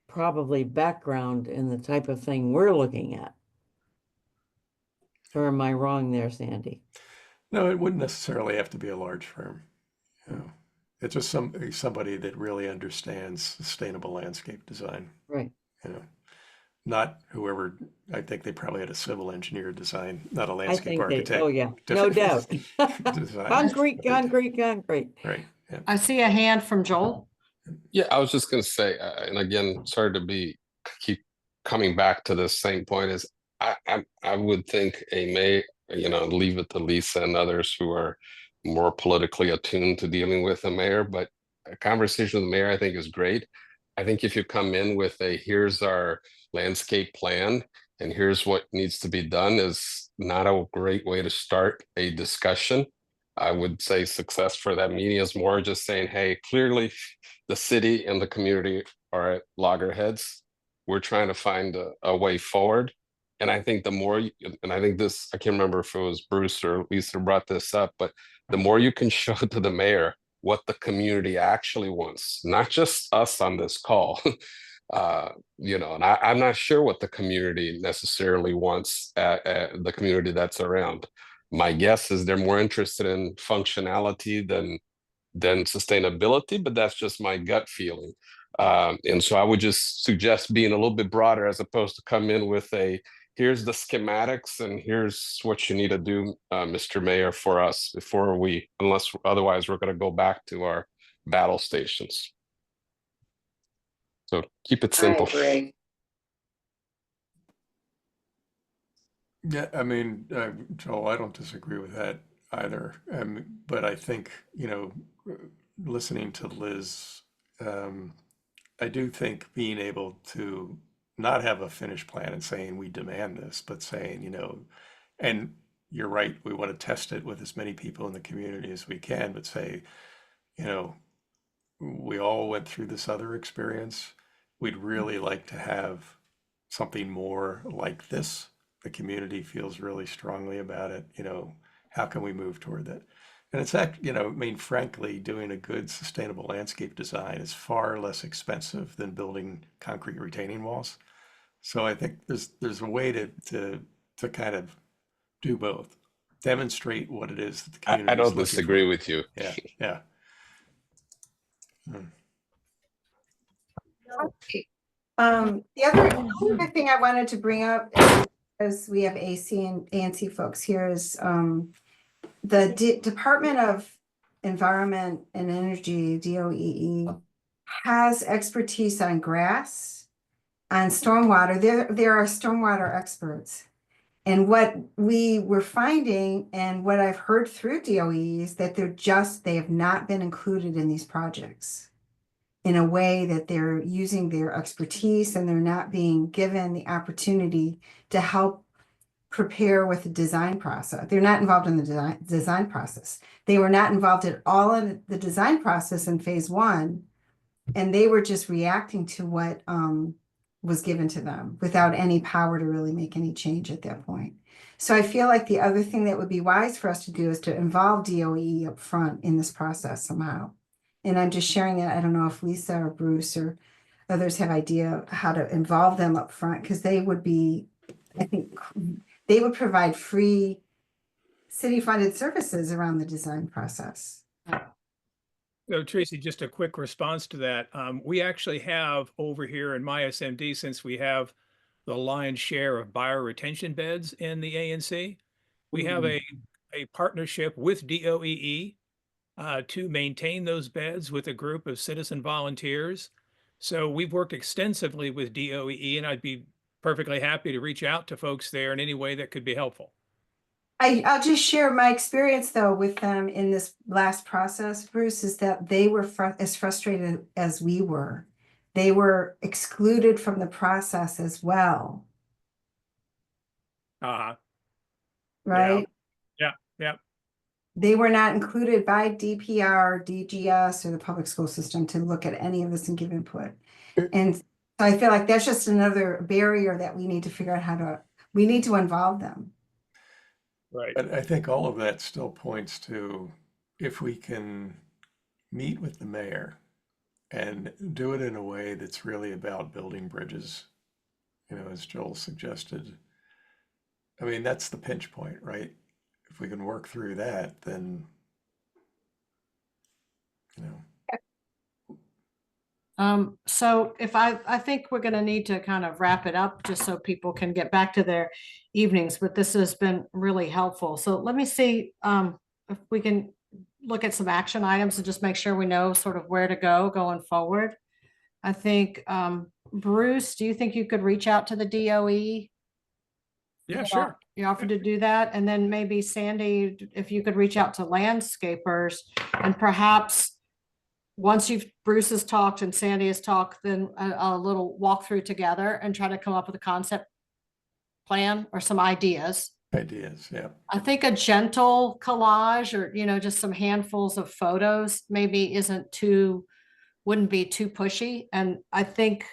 probably background in the type of thing we're looking at. Or am I wrong there, Sandy? No, it wouldn't necessarily have to be a large firm. It's just somebody that really understands sustainable landscape design. Right. Not whoever. I think they probably had a civil engineer design, not a I landscape think architect. oh yeah, no doubt. Design. Concrete. Right. Yeah. I see a hand from Joel. Yeah, I was just going to say, and again, sorry to keep coming back to the same point, is I would think leave it to Lisa and others who are more politically attuned to dealing with a mayor, but a conversation with the mayor I think is great. I think if you come in with here's our landscape plan and here's what needs to be done, is not a great way to start a discussion. I would say success for that meeting is more just saying, hey, clearly the city and the community are at loggerheads. We're trying to find a way forward. And I think and I think I can't remember if it was Bruce or Lisa brought this up, but the more you can show to the mayor what the community actually wants, not just us on this call, and I'm not sure what the community necessarily wants, the community that's around. My guess is they're more interested in functionality than sustainability, but that's just my gut feeling. And so I would just suggest being a little bit broader as opposed to come in with here's the schematics and here's what you need to do, Mr. Mayor, for us unless otherwise we're going to go back to our battle stations. So keep it simple. I agree. Yeah, I mean, Joel, I don't disagree with that either. But I think, listening to Liz, I do think being able to not have a finished plan and saying we demand this, but saying, and you're right, we want to test it with as many people in the community as we can, but say, we all went through this other experience. We'd really like to have something more like this. The community feels really strongly about it. How can we move toward that? And it's actually, I mean, frankly, doing a good sustainable landscape design is far less expensive than building concrete retaining walls. So I think there's a way to kind of do both, demonstrate what it is that the community I is don't looking disagree for. with you. Yeah, yeah. The other thing I wanted to bring up, because we have AC and ANC folks here, is the Department of Environment and Energy, DOEE, has expertise on grass, on stormwater. There are stormwater experts. And what we were finding and what I've heard through DOE is that they have not been included in these projects in a way that they're using their expertise, and they're not being given the opportunity to help prepare with the design process. They're not involved in the design process. They were not involved at all in the design process in phase one, and they were just reacting to what was given to them without any power to really make any change at that point. So I feel like the other thing that would be wise for us to do is to involve DOE up front in this process somehow. And I'm just sharing that. I don't know if Lisa or Bruce or others have idea how to involve them up front, because they would be, I think, they would provide free city-funded services around the design process. So Tracy, just a quick response to that. We actually have over here in my SMD, since we have the lion's share of bioretention beds in the ANC, we have a partnership with DOEE to maintain those beds with a group of citizen volunteers. So we've worked extensively with DOEE, and I'd be perfectly happy to reach out to folks there in any way that could be helpful. I'll just share my experience though with them in this last process, Bruce, is that they were as frustrated as we were. They were excluded from the process as well, Uh-huh. right? Yeah, yeah. They were not included by DPR, DGS, or the public school system to look at any of this and give input. And so I feel like that's just another barrier that we need to figure out we need to involve them. Right. But I think all of that still points to if we can meet with the mayor and do it in a way that's really about building bridges, as Joel suggested. I mean, that's the pinch point, right? If we can work through that, then, So if I think we're going to need to kind of wrap it up just so people can get back to their evenings, but this has been really helpful. So let me see if we can look at some action items and just make sure we know sort of where to go going forward. I think, Bruce, do you think you could reach out to the DOE? Yeah, sure. You offered to do that. And then maybe Sandy, if you could reach out to landscapers and perhaps once Bruce has talked and Sandy has talked, then a little walkthrough together and try to come up with a concept plan or some ideas. Yeah. I think a gentle collage or, just some handfuls of photos maybe wouldn't be too pushy. And I think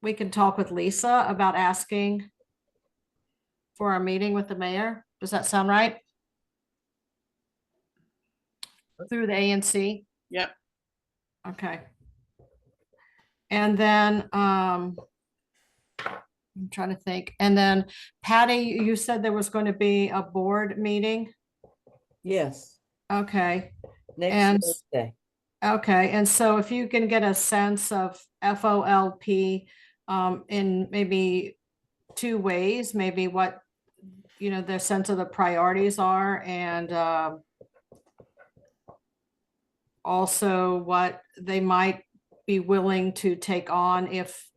we can talk with Lisa about asking for our meeting with the mayor. Does that sound right? Through the ANC? Yep. Okay. And then I'm trying to think. And then Patty, you said there was going to be a board meeting. Yes, Okay. next Thursday. Okay. And so if you can get a sense of FOLP in maybe two ways, maybe what, their sense of the priorities are and also what they might be willing to take on if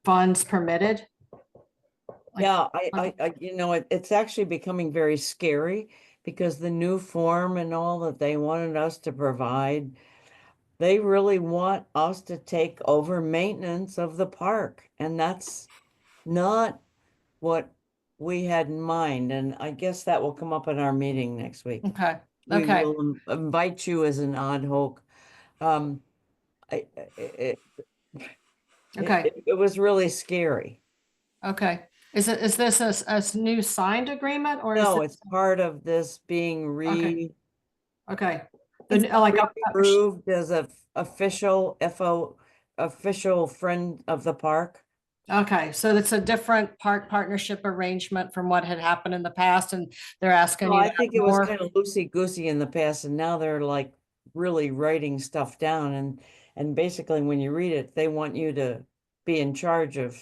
funds permitted. Yeah, it's actually becoming very scary because the new form and all that they wanted us to provide, they really want us to take over maintenance of the park. And that's not what we had in mind. And I guess that will come up in our meeting next week. Okay. We Okay. will invite you as an ad hoc. It was really scary. Okay. Is this a new signed agreement or No, is it's part of this being okay. it's Like approved as a official friend of the park. okay, so it's a different park partnership arrangement from what had happened in the past, and they're asking No, you I think it was more. kind of loosey-goosey in the past, and now they're like really writing stuff down, and basically when you read it, they want you to be in charge of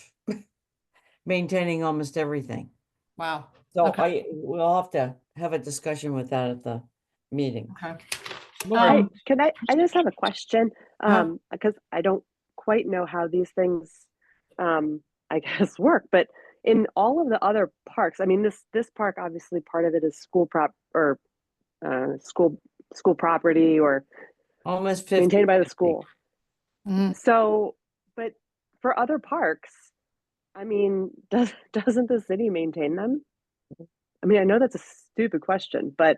maintaining almost everything. Wow. So Okay. we'll have to have a discussion with that at the meeting. Okay. I just have a question, Uh-huh. because I don't quite know how these things, I guess work, but in all of the other parks, I mean, this park, obviously part of it is school property or Almost 50. maintained by the school. Mhm. So, but for other parks, I mean, doesn't the city maintain them? I mean, I know that's a stupid question, but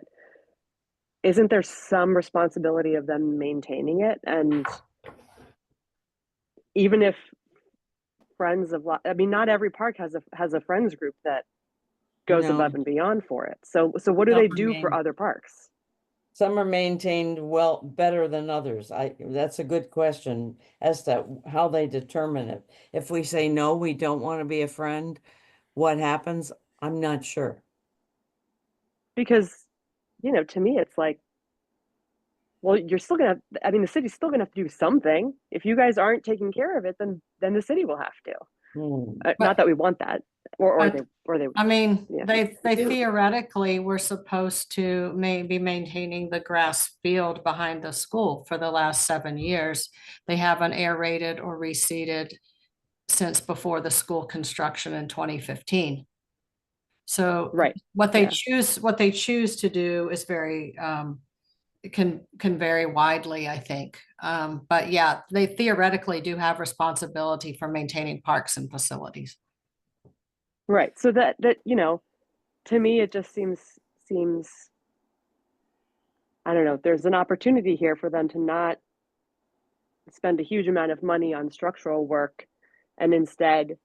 isn't there some responsibility of them maintaining it? And even if not every park has a friends group that goes No. above and beyond for it. So what do they do for other parks? Some are maintained better than others. That's a good question as to how they determine it. If we say no, we don't want to be a friend, what happens? I'm not sure. Because, to me, it's like, well, you're still gonna. I mean, the city's still gonna have to do something. If you guys aren't taking care of it, then the city will have to. Not that we want that, or they. I mean, yeah. they theoretically were supposed to maybe maintaining the grass field behind the school for the last 7 years. They haven't aerated or reseeded since before the school construction in 2015. So Right. what they Yeah. choose to do is very, it can vary widely, I think. But yeah, they theoretically do have responsibility for maintaining parks and facilities. Right. So that you know, to me, it just seems I don't know. There's an opportunity here for them to not spend a huge amount of money on structural work, and instead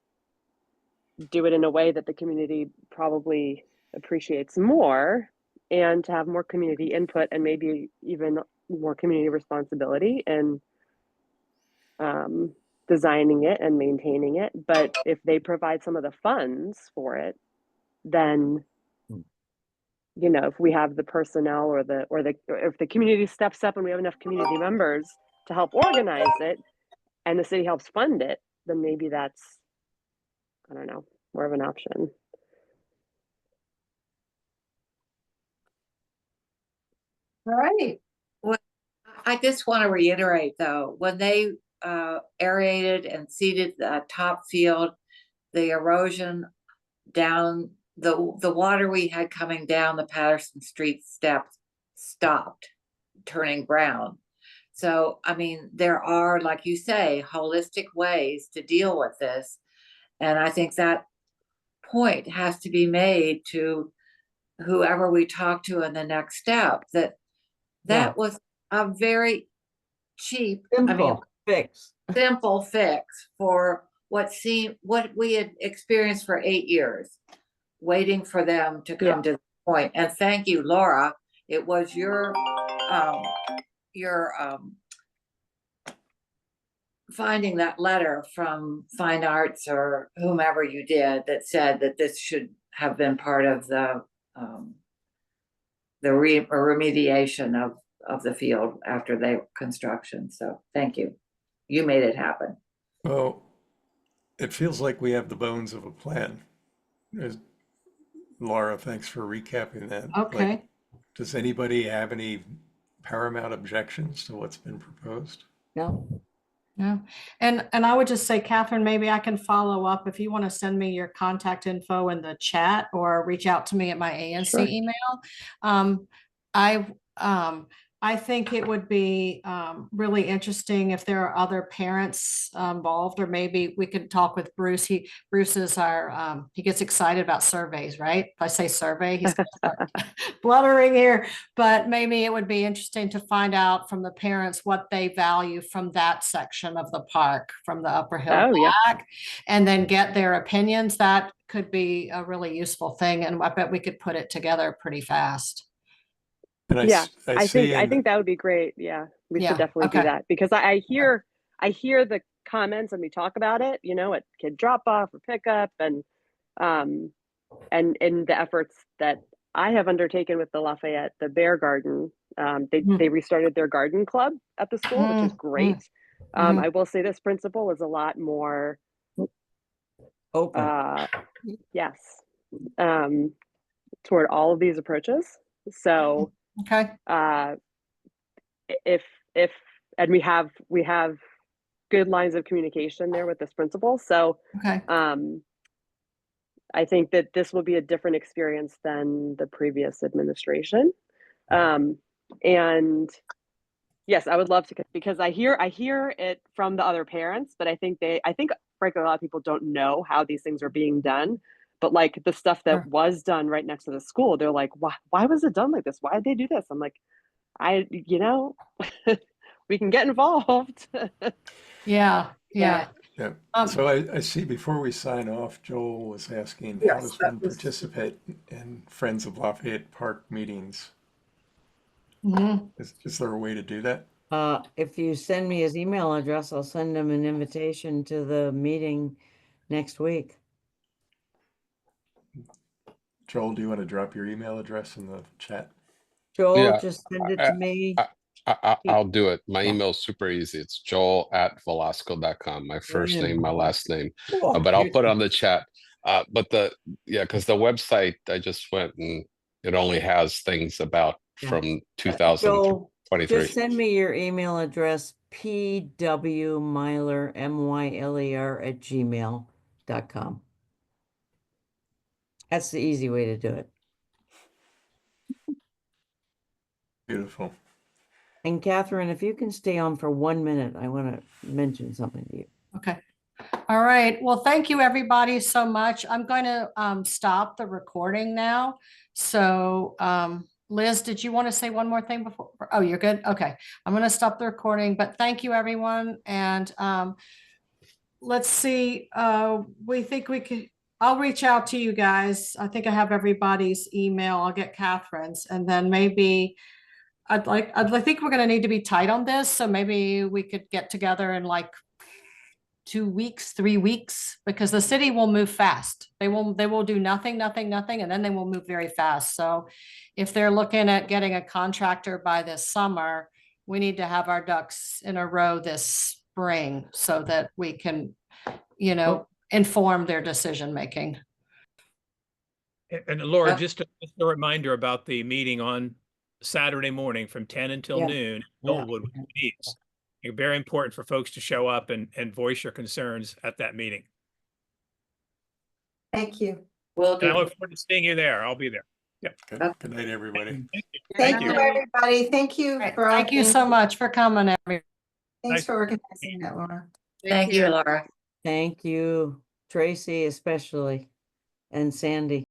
do it in a way that the community probably appreciates more, and to have more community input and maybe even more community responsibility in designing it and maintaining it. But if they provide some of the funds for it, then you know, if we have the personnel or if the community steps up and we have enough community members to help organize it and the city helps fund it, then maybe that's, I don't know, more of an option. All right. Well, I just want to reiterate though, when they aerated and seeded the top field, the erosion down the water we had coming down the Patterson Street steps stopped turning brown. So, I mean, there are, like you say, holistic ways to deal with this. And I think that point has to be made to whoever we talk to in the next step, that Yeah. was a very cheap, I mean, Simple fix. simple fix for what we had experienced for 8 years, waiting for them to come to the point. And thank you, Laura. It was your finding that letter from Fine Arts or whomever you did that said that this should have been part of the remediation of the field after the construction. So thank you. You made it happen. Well, it feels like we have the bones of a plan. Laura, thanks for recapping that. Okay. Like, does anybody have any paramount objections to what's been proposed? No. Yeah. And I would just say, Catherine, maybe I can follow up if you want to send me your contact info in the chat or reach out to me at my ANC Sure. email. I think it would be really interesting if there are other parents involved, or maybe we could talk with Bruce. Bruce is our, he gets excited about surveys, right? If I say survey, he's gonna start bluttering here, but maybe it would be interesting to find out from the parents what they value from that section of the park, from the Upper Hill Oh, yeah. back, and then get their opinions. That could be a really useful thing. And I bet we could put it together pretty fast. And Yeah, I see I think that would be great. Yeah, we should definitely do okay. that, because I hear the comments and we talk about it, you know, at kid drop off or pickup, and in the efforts that I have undertaken with the Lafayette, the Bear Garden. They restarted their garden club at the school, which is great. I will say this principal is a lot more Open. yes, toward all of these approaches. So Okay. if and we have good lines of communication there with this principal. So Okay. I think that this will be a different experience than the previous administration. And yes, I would love to, because I hear it from the other parents, but I think frankly, a lot of people don't know how these things are being done. But like the stuff that was done right next to the school, they're like, why was it done like this? Why did they do this? I'm like, we can get involved. Yeah. Yeah. So I see before we sign off, Joel was asking, how does one participate in Friends of Lafayette Park meetings? Is there a way to do that? If you send me his email address, I'll send him an invitation to the meeting next week. Joel, do you want to drop your email address in the chat? Joel, just send it to me. I'll do it. My email is super easy. It's joel@velasco.com. My first name, my last name. But I'll put it on the chat. Because the website, I just went and it only has things about from 2000. 23. Just send me your email address, pwmyler, MYLER @gmail.com. That's the easy way to do it. Beautiful. And Catherine, if you can stay on for 1 minute, I want to mention something to you. Okay. All right. Well, thank you everybody so much. I'm going to stop the recording now. So Liz, did you want to say one more thing before? Oh, you're good. Okay. I'm going to stop the recording, but thank you everyone. And let's see. We think we could, I'll reach out to you guys. I think I have everybody's email. I'll get Catherine's, and then maybe I think we're going to need to be tight on this. So maybe we could get together in like 2 weeks, 3 weeks, because the city will move fast. They will do nothing, and then they will move very fast. So if they're looking at getting a contractor by this summer, we need to have our ducks in a row this spring so that we can, inform their decision making. And Laura, just a reminder about the meeting on Saturday morning from 10 until Yeah. noon. Yeah. Millwood meets. It's very important for folks to show up and voice your concerns at that meeting. Thank you. Will And I do. look forward to seeing you there. I'll be there. Good night, everybody. Thank Thank you, you. everybody. Thank you All right, for all. thank you so much for coming, everybody. Thanks for organizing that, Laura. Thank you, Laura. Thank you, Tracy, especially, and Sandy.